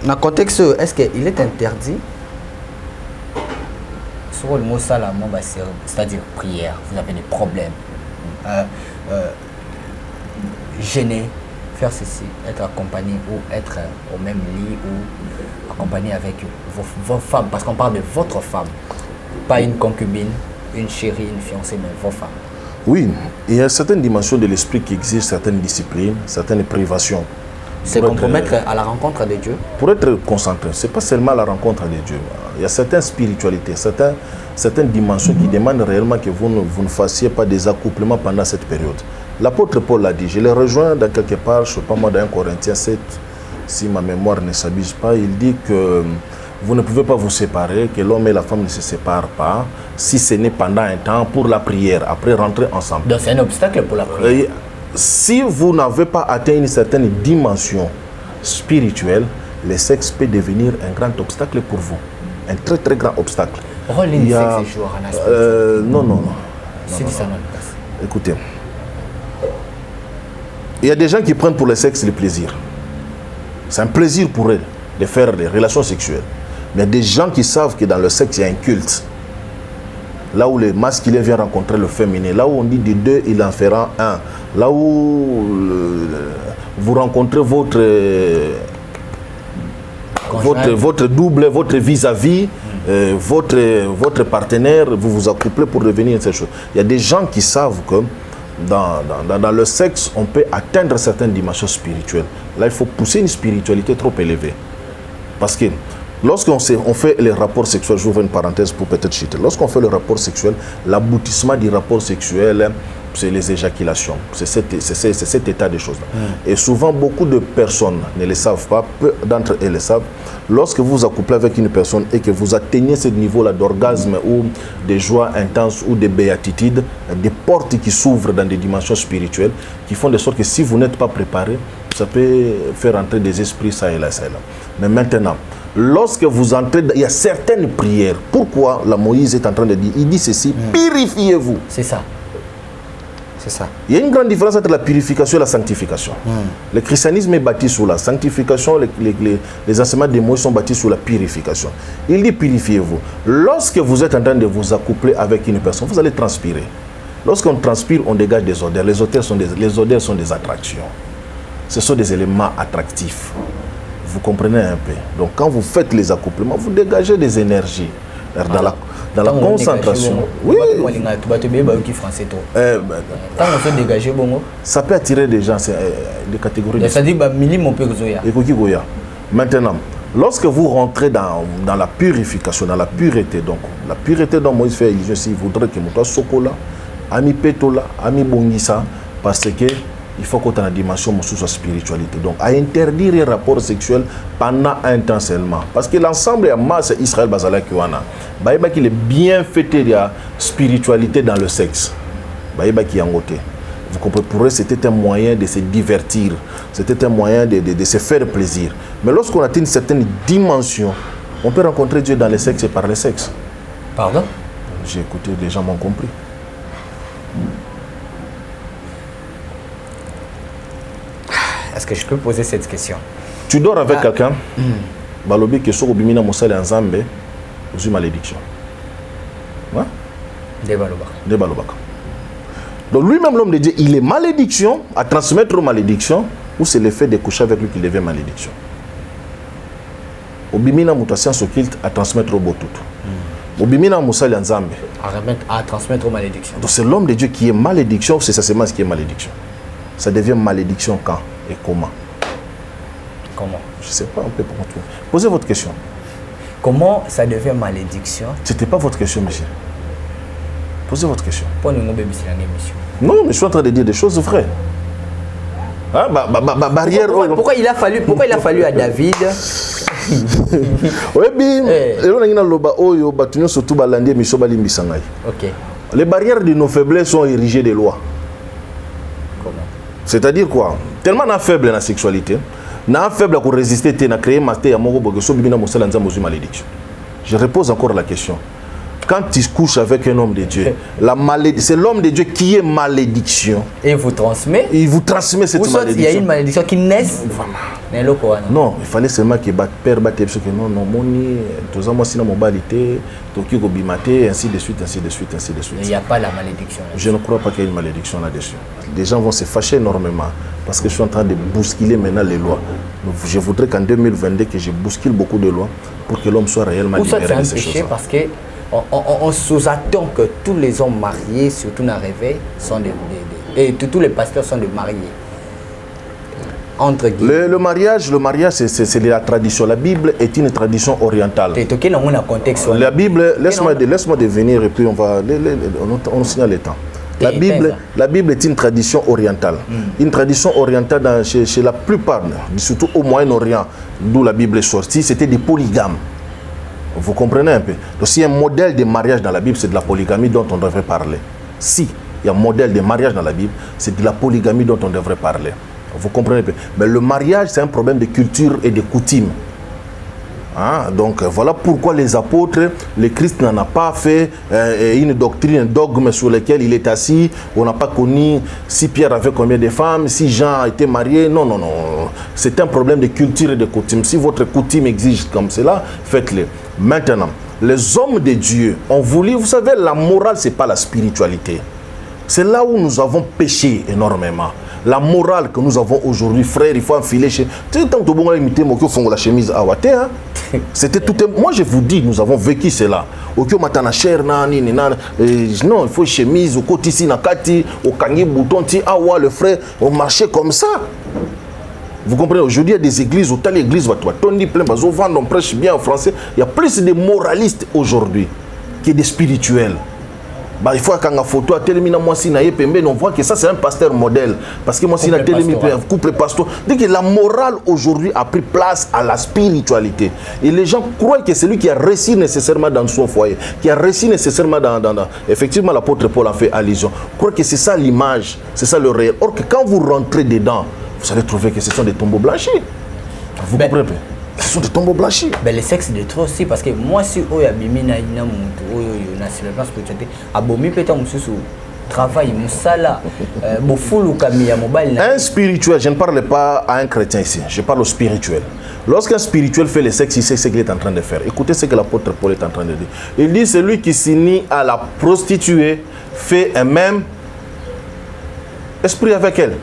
Dans le contexte, est-ce qu'il est interdit sur le mot salamon, c'est-à-dire prière, vous avez des problèmes, gêner, faire ceci, être accompagné ou être au même lit ou accompagné avec vos femmes, parce qu'on parle de votre femme, pas une concubine, une chérie, une fiancée, mais vos femmes.
Oui, il y a certaines dimensions de l'esprit qui existent, certaines disciplines, certaines privations.
C'est compromettre à la rencontre de Dieu.
Pour être concentré, ce n'est pas seulement la rencontre de Dieu. Il y a certaines spiritualités, certaines dimensions qui demandent réellement que vous ne fassiez pas des accouplements pendant cette période. L'apôtre Paul l'a dit, je l'ai rejoint dans quelque part, je ne sais pas moi, dans 1 Corinthiens 7, si ma mémoire ne s'abuse pas, il dit que vous ne pouvez pas vous séparer, que l'homme et la femme ne se séparent pas, si ce n'est pendant un temps pour la prière, après rentrer ensemble.
Donc c'est un obstacle pour la prière.
Si vous n'avez pas atteint une certaine dimension spirituelle, le sexe peut devenir un grand obstacle pour vous. Un très très grand obstacle.
Il y a...
non. Écoutez, il y a des gens qui prennent pour le sexe le plaisir. C'est un plaisir pour eux de faire des relations sexuelles. Mais il y a des gens qui savent que dans le sexe, il y a un culte. Là où le masculin vient rencontrer le féminin, là où on dit de deux, il en fera un. Là où vous rencontrez votre double, votre vis-à-vis, votre partenaire, vous vous accouplez pour devenir cette chose. Il y a des gens qui savent que dans le sexe, on peut atteindre certaines dimensions spirituelles. Là, il faut pousser une spiritualité trop élevée. Parce que lorsqu'on fait les rapports sexuels, j'ouvre une parenthèse pour peut-être chuter. Lorsqu'on fait le rapport sexuel, l'aboutissement du rapport sexuel, c'est les éjaculations. C'est cet état de choses-là. Et souvent, beaucoup de personnes ne le savent pas, peu d'entre elles le savent. Lorsque vous vous accouplez avec une personne et que vous atteignez ce niveau-là d'orgasme ou de joie intense ou de béatitude, des portes qui s'ouvrent dans des dimensions spirituelles qui font de sorte que si vous n'êtes pas préparé, ça peut faire entrer des esprits ça et là, ça et là. Mais maintenant, lorsque vous entrez, il y a certaines prières. Pourquoi la Moïse est en train de dire, il dit ceci, purifiez-vous.
C'est ça. C'est ça.
Il y a une grande différence entre la purification et la sanctification. Le christianisme est bâti sur la sanctification, les enseignements de Moïse sont bâtis sur la purification. Il dit purifiez-vous. Lorsque vous êtes en train de vous accoupler avec une personne, vous allez transpirer. Lorsqu'on transpire, on dégage des odeurs. Les odeurs sont des attractions. Ce sont des éléments attractifs. Vous comprenez un peu. Donc quand vous faites les accouplements, vous dégagez des énergies. Dans la concentration. Oui. Ça peut attirer des gens, c'est des catégories. Maintenant, lorsque vous rentrez dans la purification, dans la pureté, donc la pureté dont Moïse fait allusion, il voudrait que Mouta Sokola, Ami Petola, Ami Bongisa, parce que il faut qu'on ait la dimension de la spiritualité. Donc, à interdire les rapports sexuels pendant un temps seulement. Parce que l'ensemble est masse Israël Bazala Kiwana. Baïba qui est bien fêté de la spiritualité dans le sexe. Baïba qui est en côté. Vous comprenez, pour eux, c'était un moyen de se divertir. C'était un moyen de se faire plaisir. Mais lorsqu'on atteint une certaine dimension, on peut rencontrer Dieu dans le sexe et par le sexe.
Pardon?
J'ai écouté, les gens m'ont compris.
Est-ce que je peux poser cette question?
Tu dors avec quelqu'un, balobi que so obimina mosale nzambe, une malédiction.
De balobaka.
Donc lui-même, l'homme de Dieu, il est malédiction à transmettre aux malédictions, ou c'est le fait de coucher avec lui qui devient malédiction. Obimina mutation so kilt à transmettre au botutu. Obimina mosale nzambe
à transmettre aux malédictions.
Donc c'est l'homme de Dieu qui est malédiction, c'est sa semence qui est malédiction. Ça devient malédiction quand et comment?
Comment?
Je ne sais pas, on peut pas trouver. Posez votre question.
Comment ça devient malédiction?
Ce n'était pas votre question, monsieur. Posez votre question.
Pour nous, c'est l'émission.
Non, mais je suis en train de dire des choses vraies. Hein? Barrière.
Pourquoi il a fallu à David?
Oui, bien.
Ok.
Les barrières de nos faiblesses sont érigées des lois.
Comment?
C'est-à-dire quoi? Tellement on a faible dans la sexualité, on a faible pour résister, on a créé master, malédiction. Je repose encore la question. Quand tu couches avec un homme de Dieu, c'est l'homme de Dieu qui est malédiction.
Et il vous transmet.
Il vous transmet cette malédiction.
Il y a une malédiction qui naît.
Non, il fallait seulement que père batte que non, moni, tous moi si na mobilité, toki go bimate, ainsi de suite, ainsi de suite, ainsi de suite.
Il n'y a pas la malédiction.
Je ne crois pas qu'il y ait une malédiction là-dessus. Les gens vont se fâcher énormément parce que je suis en train de bousculer maintenant les lois. Je voudrais qu'en 2022 que je bouscule beaucoup de lois pour que l'homme soit réellement libéré de ces choses.
Parce que on sous-attend que tous les hommes mariés, surtout dans le réveil, sont et tous les pasteurs sont des mariés. Entre guillemets.
Le mariage, c'est de la tradition. La Bible est une tradition orientale. La Bible, laisse-moi devenir et puis on signale le temps. La Bible est une tradition orientale. Une tradition orientale chez la plupart, surtout au Moyen-Orient, d'où la Bible est sortie, c'était des polygames. Vous comprenez un peu? Donc s'il y a un modèle de mariage dans la Bible, c'est de la polygamie dont on devrait parler. Si il y a un modèle de mariage dans la Bible, c'est de la polygamie dont on devrait parler. Vous comprenez un peu? Mais le mariage, c'est un problème de culture et de coutume. Hein? Donc voilà pourquoi les apôtres, le Christ n'en a pas fait une doctrine, un dogme sur lequel il est assis. On n'a pas connu si Pierre avait combien de femmes, si Jean a été marié. Non, non, non. C'est un problème de culture et de coutume. Si votre coutume exige comme cela, faites-le. Maintenant, les hommes de Dieu ont voulu, vous savez, la morale, ce n'est pas la spiritualité. C'est là où nous avons péché énormément. La morale que nous avons aujourd'hui, frère, il faut enfiler chez... Tu sais, tant que tu as imité la chemise à Wate, hein? C'était tout... Moi, je vous dis, nous avons vécu cela. Non, il faut une chemise, au côté ici, au kanye bouton, awa, le frère, on marchait comme ça. Vous comprenez? Aujourd'hui, il y a des églises, où telle église, on prêche bien en français. Il y a plus de moralistes aujourd'hui que des spirituels. Bah, il faut qu'un photo à terminer moi si on voit que ça c'est un pasteur modèle parce que moi si couple pasteur dit que la morale aujourd'hui a pris place à la spiritualité et les gens croient que c'est lui qui a réussi nécessairement dans son foyer, qui a réussi nécessairement dans effectivement l'apôtre Paul a fait allusion, croient que c'est ça l'image, c'est ça le réel. Or que quand vous rentrez dedans, vous allez trouver que ce sont des tombeaux blanchis. Vous comprenez? Ce sont des tombeaux blanchis.
Ben, le sexe de trop aussi, parce que moi, si on a mis na sur le plan spirituel, abomi peut-être sous travail, musala, bofulu kamia mobile.
Un spirituel, je ne parle pas à un chrétien ici, je parle au spirituel. Lorsqu'un spirituel fait le sexe, il sait ce qu'il est en train de faire. Écoutez ce que l'apôtre Paul est en train de dire. Il dit, celui qui s'unit à la prostituée fait un même esprit avec elle.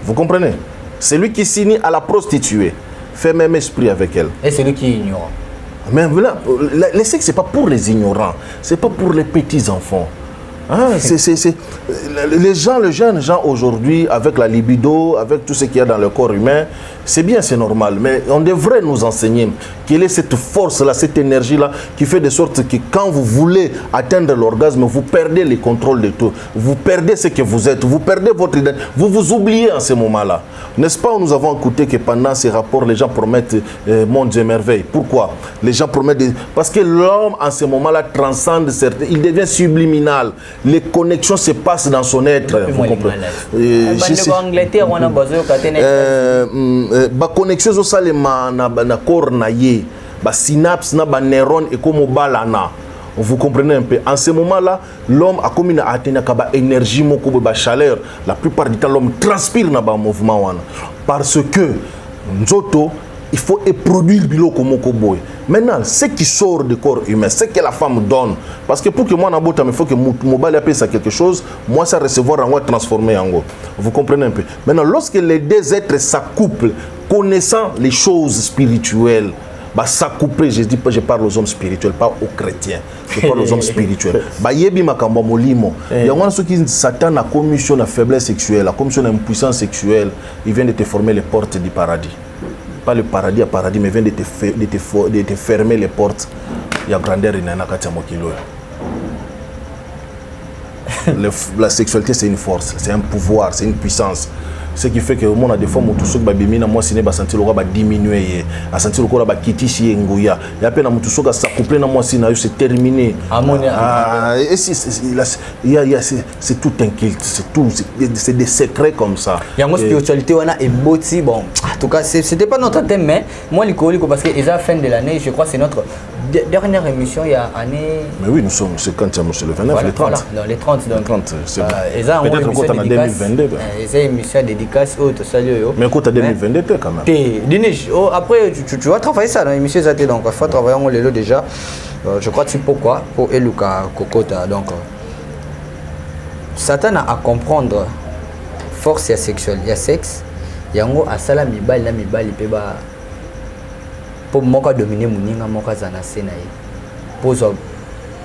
Vous comprenez? Celui qui s'unit à la prostituée fait même esprit avec elle.
Et celui qui ignore.
Mais voilà, le sexe, ce n'est pas pour les ignorants, ce n'est pas pour les petits-enfants. Hein, les jeunes gens aujourd'hui, avec la libido, avec tout ce qu'il y a dans le corps humain, c'est bien, c'est normal, mais on devrait nous enseigner quelle est cette force-là, cette énergie-là, qui fait de sorte que quand vous voulez atteindre l'orgasme, vous perdez le contrôle de tout, vous perdez ce que vous êtes, vous perdez votre identité, vous vous oubliez en ce moment-là. N'est-ce pas où nous avons écouté que pendant ces rapports, les gens promettent mondes et merveilles. Pourquoi? Les gens promettent parce que l'homme, en ce moment-là, transcende certains, il devient subliminal. Les connexions se passent dans son être. Vous comprenez? Connexion au salema na corps na ye, synapse na ba neurone et comme balana. Vous comprenez un peu? En ce moment-là, l'homme a comme une énergie, une chaleur. La plupart du temps, l'homme transpire dans le mouvement. Parce que Nzoto, il faut produire bilo comme Koboy. Maintenant, ce qui sort du corps humain, ce que la femme donne, parce que pour que moi, il faut que mon bal appelle ça quelque chose, moi, ça recevoir en moi transformer en go. Vous comprenez un peu? Maintenant, lorsque les deux êtres s'accouplent, connaissant les choses spirituelles, bah s'accoupler, je parle aux hommes spirituels, pas aux chrétiens, je parle aux hommes spirituels. Bah yebi makambo molimo. Il y a ceux qui Satan a commission la faiblesse sexuelle, la commission l'impuissance sexuelle, il vient de te former les portes du paradis. Pas le paradis à paradis, mais vient de te fermer les portes. Il y a grandeur in anakati mokilo. La sexualité c'est une force, c'est un pouvoir, c'est une puissance. Ce qui fait que le monde a des fois tout ce que moi ciné ba sentir le va diminuer, a sentir le corps ba kitishi nguya. Il y a peine tout ce que ça couplé dans moi ciné c'est terminé. Et c'est tout un culte, c'est tout c'est des secrets comme ça.
Il y a une spiritualité on a et boti bon. En tout cas, c'était pas notre thème mais moi l'écolico parce que ils à fin de l'année, je crois c'est notre dernière émission il y a année.
Mais oui, nous sommes c'est quand c'est le 29
voilà,
les 30.
Voilà, dans les 30 donc
30 c'est bon.
Peut-être
qu'on en 2022.
Ils ont une émission dédicace au tout salut yo.
Mais quand 2022 quand même.
Après tu vas travailler ça dans l'émission Zaté donc il faut travailler on le déjà. Je crois que c'est pourquoi pour Eluka Kokota donc Satan a à comprendre force et sexuelle, il y a sexe, il y a un asala mibali na mibali pe ba pour moka dominer muninga moka zana senaï pour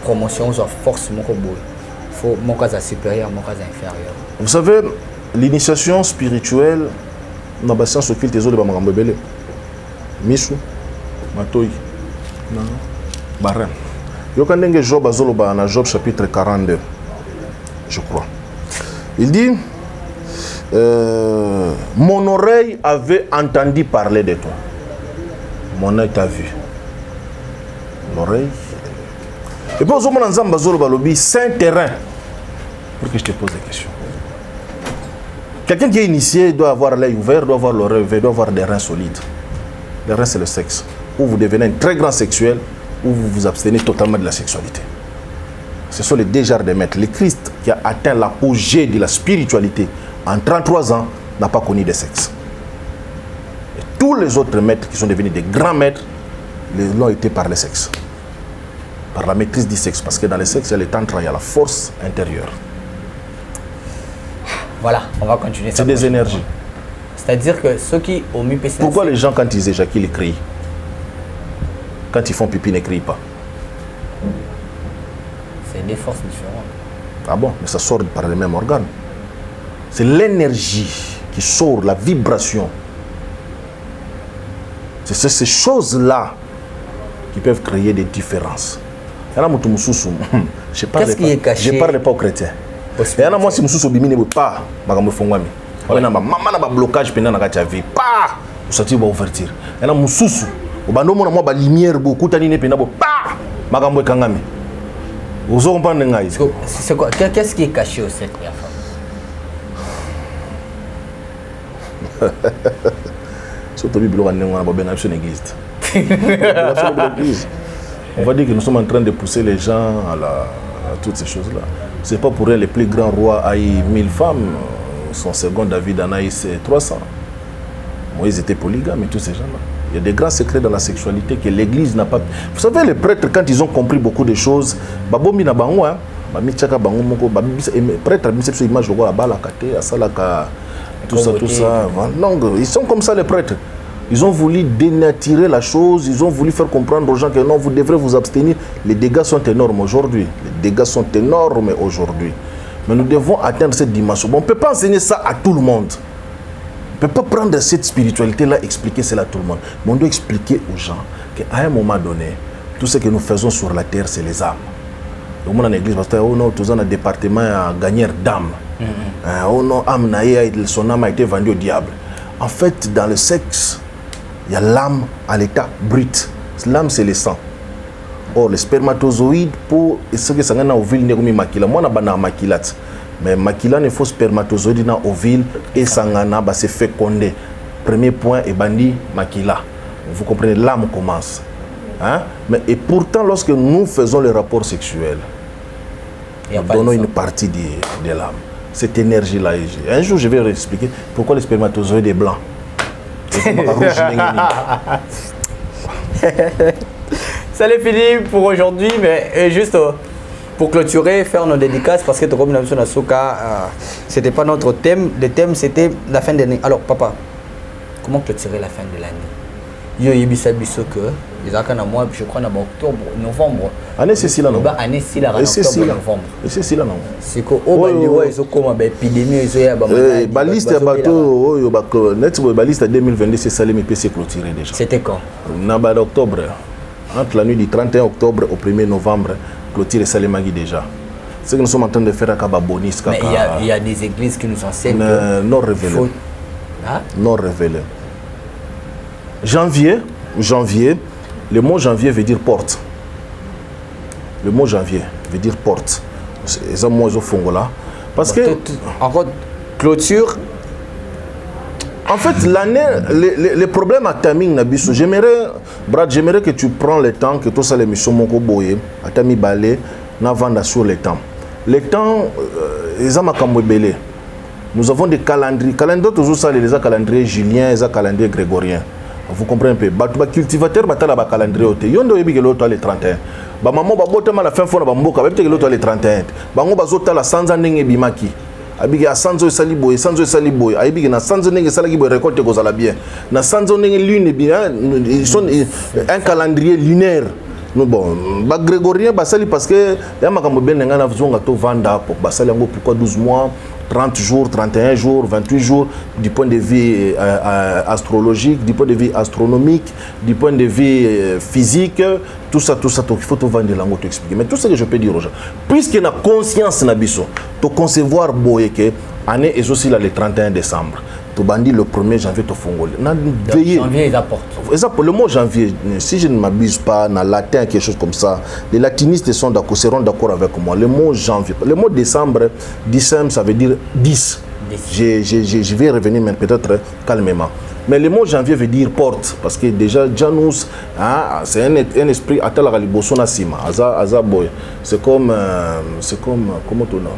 promotion sur force moko boy faut moka za supérieur moka za inférieur.
Vous savez l'initiation spirituelle na ba science occulte ezo de ba makambo belé misu matoi na barem yo kandenge Job azoloba na Job chapitre 42 je crois il dit mon oreille avait entendu parler de toi. Mon œil t'a vu. L'oreille. Et puis, c'est un terrain pour que je te pose des questions. Quelqu'un qui est initié doit avoir l'œil ouvert, doit avoir l'oreille ouverte, doit avoir des reins solides. Les reins, c'est le sexe. Ou vous devenez un très grand sexuel, ou vous vous abstenez totalement de la sexualité. Ce sont les deux genres de maîtres. Le Christ qui a atteint l'apogée de la spiritualité en 33 ans n'a pas connu de sexe. Et tous les autres maîtres qui sont devenus des grands maîtres l'ont été par le sexe. Par la maîtrise du sexe. Parce que dans le sexe, il y a le tantra, il y a la force intérieure.
Voilà, on va continuer ça.
C'est des énergies.
C'est-à-dire que ceux qui ont mis PCC...
Pourquoi les gens, quand ils éjaculent, ils crient? Quand ils font pipi, ils ne crient pas?
C'est des forces différentes.
Ah bon? Mais ça sort par les mêmes organes. C'est l'énergie qui sort, la vibration. C'est ces choses-là qui peuvent créer des différences.
Qu'est-ce qui est caché?
Je ne parle pas aux chrétiens. Et moi, si je suis pas, je vais faire un blocage pendant la vie. Pas! Vous savez, ouverture. Et là, je suis la lumière, beaucoup de pas! Je vais faire vous comprenez?
C'est quoi? Qu'est-ce qui est caché au secret?
On va dire que nous sommes en train de pousser les gens à toutes ces choses-là. C'est pas pour rien les plus grands rois a eu 1000 femmes. Son second David en a eu 300. Moïse était polygame et tous ces gens-là. Il y a des grands secrets dans la sexualité que l'Église n'a pas... Vous savez, les prêtres, quand ils ont compris beaucoup de choses, tout ça. Non, ils sont comme ça les prêtres. Ils ont voulu dénaturer la chose, ils ont voulu faire comprendre aux gens que non, vous devrez vous abstenir. Les dégâts sont énormes aujourd'hui. Les dégâts sont énormes aujourd'hui. Mais nous devons atteindre cette dimension. Bon, on ne peut pas enseigner ça à tout le monde. On ne peut pas prendre cette spiritualité-là et expliquer cela à tout le monde. Mais on doit expliquer aux gens qu'à un moment donné, tout ce que nous faisons sur la terre, c'est les âmes. Le monde en église, parce que oh non, tous un département à gagner d'âme. Oh non, son âme a été vendue au diable. En fait, dans le sexe, il y a l'âme à l'état brut. L'âme, c'est le sang. Or, les spermatozoïdes, pour ce que ça a ovule, n'est makila. Moi, on a makilat. Mais makila, il faut spermatozoïde dans ovule et ça a se fécondé. Premier point, et bandi makila. Vous comprenez, l'âme commence. Hein? Mais, et pourtant, lorsque nous faisons les rapports sexuels, nous donnons une partie de l'âme. Cette énergie-là. Un jour, je vais expliquer pourquoi le spermatozoïde est blanc.
Ça l'est fini pour aujourd'hui, mais juste pour clôturer, faire nos dédicaces, parce que comme nous avons c'était pas notre thème. Le thème, c'était la fin de l'année. Alors, papa, comment clôturer la fin de l'année? yo yebisa biso que ils ont quand moi je crois en octobre novembre
année c'est là non
année c'est là octobre novembre
c'est là non
c'est que au baliwa ils ont comme épidémie ils ont ya
ba liste ya bato oyo ba net ba liste 2022 c'est salé mais c'est clôturé déjà.
C'était quand
na ba octobre entre la nuit du 31 octobre au 1er novembre clôture salé magi déjà. Ce que nous sommes en train de faire à Kababonis.
Mais il y a des églises qui nous enseignent
non révélées.
Hein?
Non révélées. Janvier, le mot janvier veut dire porte. Le mot janvier veut dire porte. C'est ça moi je fongo là. Parce que
encore clôture.
En fait, l'année, les problèmes à Taming Nabiso, j'aimerais que tu prends le temps que tout ça l'émission Moko Boye, à Tami Balé, n'avant sur le temps. Les temps, nous avons des calendriers. Calendrier, toujours ça, les calendriers juliens, les calendriers grégoriens. Vous comprenez un peu. Les cultivateurs, ils ont un calendrier. Ils ont le 31. Maman, ils ont la fin de l'autre, le 31. Ils ont la 100 ans de Bimaki. Abigi a sanzo esali boy abigi na sanzo nenge salaki boy récolte ko zala bien na sanzo nenge lune bien ils sont un calendrier lunaire. Non bon ba grégorien basali parce que ya makambo ben nga na vzonga to vanda pour basali ngo pourquoi 12 mois 30 jours, 31 jours, 28 jours, du point de vue astrologique, du point de vue astronomique, du point de vue physique, tout ça, il faut te vendre l'angle, t'expliquer. Mais tout ce que je peux dire aux gens, puisqu'il y a conscience, de concevoir que l'année est aussi là le 31 décembre. Tu bandis le 1er janvier, tu fais
janvier, ils apportent.
Le mot janvier, si je ne m'abuse pas, dans le latin, quelque chose comme ça, les latinistes seront d'accord avec moi. Le mot janvier, le mot décembre, ça veut dire 10. Je vais revenir mais peut-être calmement. Mais le mot janvier veut dire porte, parce que déjà, Janus, c'est un esprit, c'est comme, comment tu nom?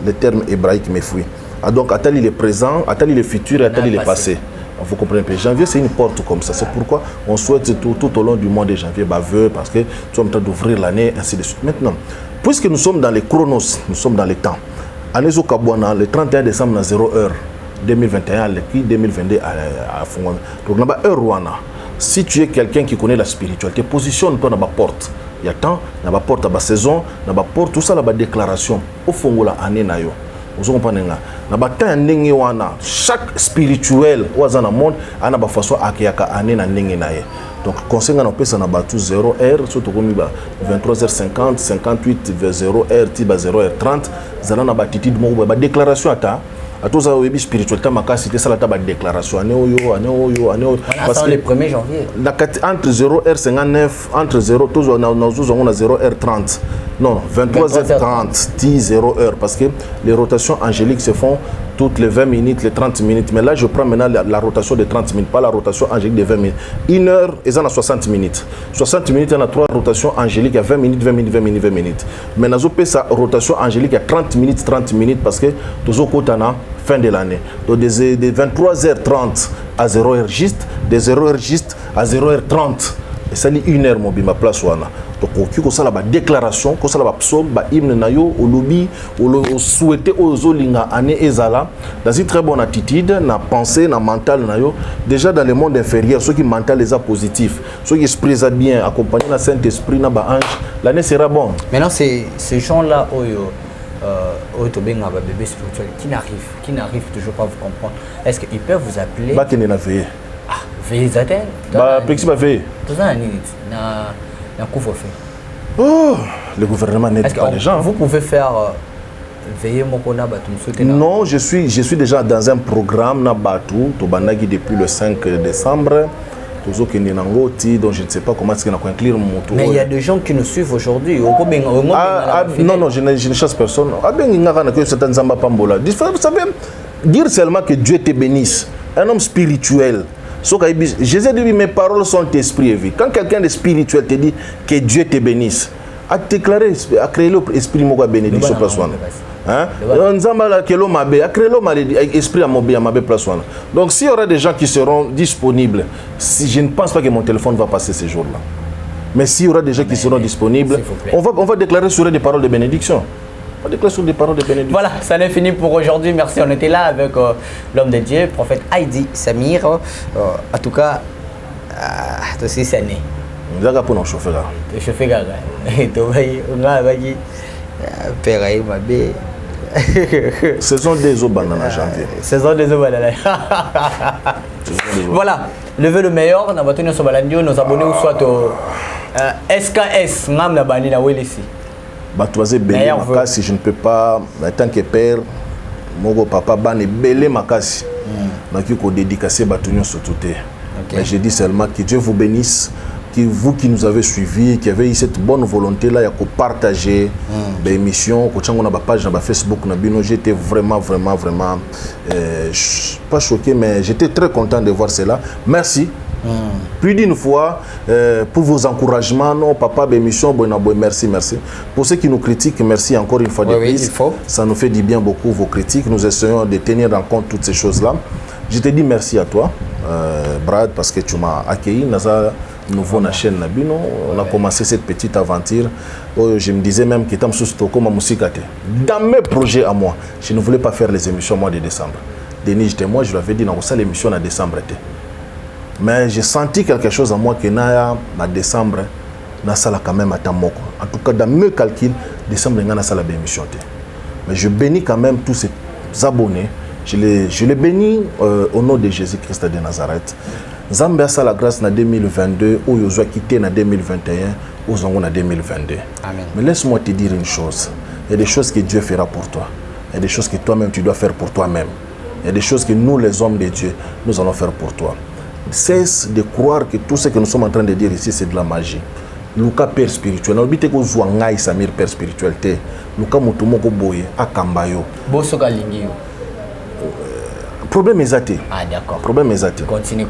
Le terme hébraïque me fuit. Donc, Atali il est présent, Atali il est futur et Atali il est passé. Vous comprenez un peu. Janvier, c'est une porte comme ça. C'est pourquoi on souhaite tout au long du mois de janvier, baveux, parce que nous sommes en train d'ouvrir l'année, ainsi de suite. Maintenant, puisque nous sommes dans les chronos, nous sommes dans les temps. Année au Kabouana, le 31 décembre, à 0h, 2021, le 2022 à Fongon. Donc, là-bas, heure, si tu es quelqu'un qui connaît la spiritualité, positionne-toi dans la porte. Il y a temps, dans la porte, dans la saison, dans la porte, tout ça, dans la déclaration. Au fond, la année, vous comprenez chaque spirituel au monde a une façon à donc conseil on peut ça na batu 0h surtout comme 23h50 58 0h 0h30 zala na batitude mo ba déclaration ata atoza webi spiritualité makasi c'était ça la taba déclaration année oyo
parce que le 1er janvier
entre 0h59 entre 0 toujours on a 0h30 non 23h30 10 0h parce que les rotations angéliques se font toutes les 20 minutes, les 30 minutes. Mais là, je prends maintenant la rotation de 30 minutes, pas la rotation angélique de 20 minutes. Une heure, ils en ont 60 minutes. 60 minutes, il y en a 3 rotations angéliques à 20 minutes, 20 minutes, 20 minutes, 20 minutes. Mais nous avons sa rotation angélique à 30 minutes parce que nous avons fin de l'année. Donc, de 23h30 à 0h juste, de 0h juste à 0h30. Et ça dit 1 heure, mon bima place. Donc, on a la déclaration, on a la psaume, hymne nayo, au lobby, au souhaité aux olinga année ezala, dans une très bonne attitude, na pensée, na mental nayo, déjà dans le monde inférieur, ceux qui mental les a positifs, ceux qui esprit les a bien, accompagnés na Saint-Esprit, na ba ange, l'année sera bonne.
Maintenant, ces gens-là, bébé spirituel, qui n'arrivent toujours pas à vous comprendre, est-ce qu'ils peuvent vous appeler?
Bah, qui n'est pas veillé.
Ah, veillé, zaten?
Bah, plexi va veiller.
Tout ça, un couvre-feu.
Oh, le gouvernement n'aide pas les gens.
Vous pouvez faire veiller mon kona batu.
Non, je suis déjà dans un programme na batu tobanagi depuis le 5 décembre. Donc je ne sais pas comment est-ce qu'on a inclure mon tour.
Mais il y a des gens qui nous suivent aujourd'hui.
Non, je ne chasse personne. Vous savez, dire seulement que Dieu te bénisse. Un homme spirituel. Jésus dit, mes paroles sont esprit et vie. Quand quelqu'un de spirituel te dit que Dieu te bénisse, à déclarer, à créer l'esprit de bénédiction place. Donc s'il y aura des gens qui seront disponibles, je ne pense pas que mon téléphone va passer ces jours-là. Mais s'il y aura des gens qui seront disponibles, on va déclarer sur des paroles de bénédiction. Des paroles de bénédiction.
Voilà, ça n'est fini pour aujourd'hui. Merci. On était là avec l'homme de Dieu, prophète Heidi Samir. En tout cas, Tu sais, c'est né.
Nous avons pour nous chauffer là.
Tu chauffes gaga. Tu vas y père ma bé.
Saison des eaux bananes en janvier.
Saison des eaux bananes. Voilà, levez le meilleur. Nous avons sur Balandio, nos abonnés ou soit au SKS. Nous avons banni la ici.
Batoisé belé makasi, je ne peux pas, en tant que père, mon papa banni belé makasi. Donc il faut dédicacer Batunio surtout. Mais je dis seulement que Dieu vous bénisse. Vous qui nous avez suivis, qui avez eu cette bonne volonté là, pour partager des émissions, quand on a ma page sur Facebook, j'étais vraiment, pas choqué, mais j'étais très content de voir cela. Merci. Plus d'une fois, pour vos encouragements, non, papa, émission, merci. Pour ceux qui nous critiquent, merci encore une fois de plus. Ça nous fait du bien beaucoup, vos critiques. Nous essayons de tenir en compte toutes ces choses-là. Je te dis merci à toi, Brad, parce que tu m'as accueilli. Nouveau na chaîne Nabino, on a commencé cette petite aventure. Je me disais même que dans mes projets à moi, je ne voulais pas faire les émissions au mois de décembre. Denis et moi, je lui avais dit que l'émission en décembre. Mais j'ai senti quelque chose à moi que en décembre, ça quand même à Tamoko. En tout cas, dans mes calculs, décembre, il y a l'émission. Mais je bénis quand même tous ces abonnés. Je les bénis au nom de Jésus-Christ de Nazareth. Zambia a la grâce en 2022, ou Yozoa quitté en 2021, ou Zongo en 2022. Amen. Mais laisse-moi te dire une chose. Il y a des choses que Dieu fera pour toi. Il y a des choses que toi-même tu dois faire pour toi-même. Il y a des choses que nous, les hommes de Dieu, nous allons faire pour toi. Cesse de croire que tout ce que nous sommes en train de dire ici, c'est de la magie. Luka père spirituel. N'oubliez que vous avez Samir père spiritualité. Luka mutumoko boye akambayo.
Bosoka lingio.
Problème est athée.
Ah d'accord.
Problème est athée.
Continue.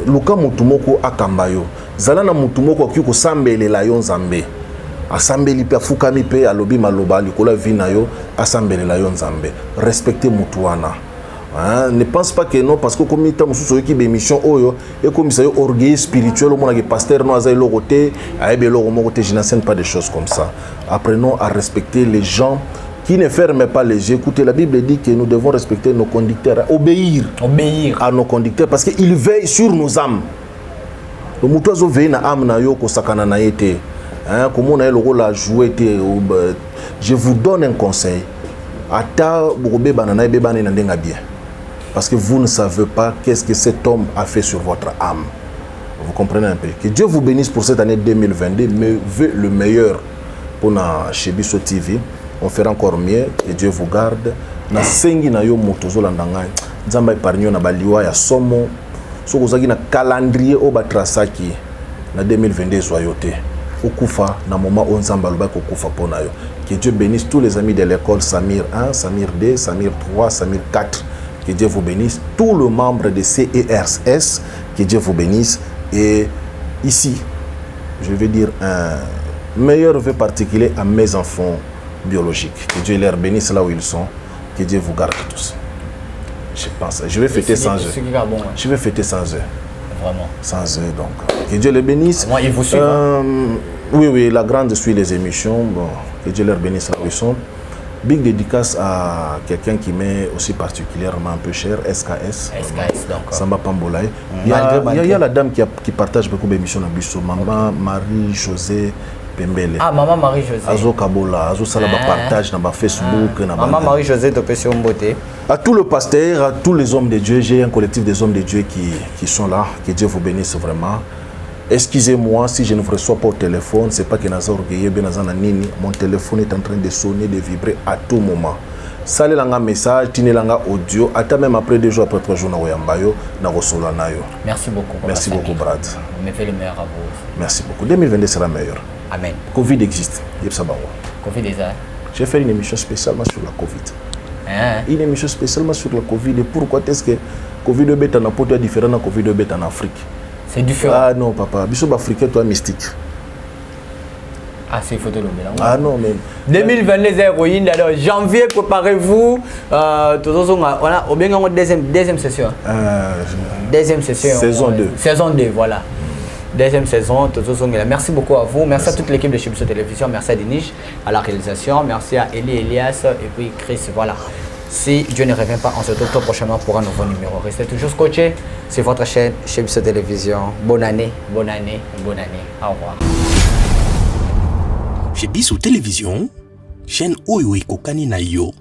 Luka mutumoko akambayo. Zalana mutumoko kyuko sambele la yon zambe. Asambeli pe fukami pe alobi maloba likola vina yo asambele la yon zambe. Respectez mutuana. Ne pense pas que non parce que comme il mususu qui émission oyo et comme ça orgueil spirituel au monde que pasteur no azai logoté aebe logo mogoté je n'enseigne pas des choses comme ça. Apprenons à respecter les gens qui ne ferment pas les yeux. Écoutez, la Bible dit que nous devons respecter nos conducteurs, obéir à nos conducteurs parce qu'ils veillent sur nos âmes. Le moutoiseau veille na âme na yo ko sakana na yete. Comment on a le rôle à jouer. Je vous donne un conseil. Ata bobe banana be banana ndenga bien. Parce que vous ne savez pas qu'est-ce que cet homme a fait sur votre âme. Vous comprenez un peu. Que Dieu vous bénisse pour cette année 2022, mais veut le meilleur pour na Shebiso TV. On fera encore mieux, que Dieu vous garde. Na sengi na yo motozo landanga. Nzamba épargne na baliwa ya somo. So kozaki na calendrier o batrasaki na 2022 soyoté. Okufa na moment o nzamba loba ko kufa pona yo. Que Dieu bénisse tous les amis de l'école Samir 1, Samir 2, Samir 3, Samir 4. Que Dieu vous bénisse. Tous les membres de CERS, que Dieu vous bénisse. Et ici, je vais dire un meilleur vœu particulier à mes enfants biologiques. Que Dieu les bénisse là où ils sont. Que Dieu vous garde tous. Je pense. Je vais fêter sans eux. Je vais fêter sans eux.
Vraiment.
Sans eux, donc. Que Dieu les bénisse.
Moi, ils vous suivent.
Oui, la grande suit les émissions. Bon, que Dieu les bénisse là où ils sont. Big dédicace à quelqu'un qui m'est aussi particulièrement un peu cher, SKS.
SKS, donc.
Samba Pambolaï. Il y a la dame qui partage beaucoup d'émissions dans Bissau. Maman Marie-Josée Pembele.
Ah, Maman Marie-Josée.
Azo Kabola, Azo Salaba partage dans Facebook.
Maman Marie-Josée de Pession Beauté.
À tous les pasteurs, à tous les hommes de Dieu, j'ai un collectif des hommes de Dieu qui sont là. Que Dieu vous bénisse vraiment. Excusez-moi si je ne vous reçois pas au téléphone, c'est pas que mon téléphone est en train de sonner, de vibrer à tout moment. Salé langa message, tine langa audio, attends même après 2 jours, après 3 jours, na reçoit nayo.
Merci beaucoup.
Merci beaucoup, Brad.
On me fait le meilleur à vous.
Merci beaucoup. 2022 sera meilleur.
Amen.
Covid existe.
Covid déjà.
J'ai fait une émission spécialement sur la Covid. Une émission spécialement sur la Covid. Et pourquoi est-ce que Covid est en Afrique différent de Covid est en Afrique?
C'est différent.
Ah non, papa. Bissau africain, toi, mystique.
Ah, c'est photo de mélange.
Ah non, mais.
2022, héroïne. Alors, janvier, préparez-vous. On a au bien deuxième session. Deuxième session.
Saison 2.
Saison 2, voilà. Deuxième saison. Merci beaucoup à vous. Merci à toute l'équipe de Shebiso Télévision. Merci à Denis, à la réalisation. Merci à Eli Elias et puis Chris. Voilà. Si Dieu ne revient pas, on se retrouve très prochainement pour un nouveau numéro. Restez toujours scotchés sur votre chaîne chez Bisso Télévision. Bonne année, bonne année, bonne année. Au revoir.
Chez Bisso Télévision, chaîne Oyo Kokani na yo.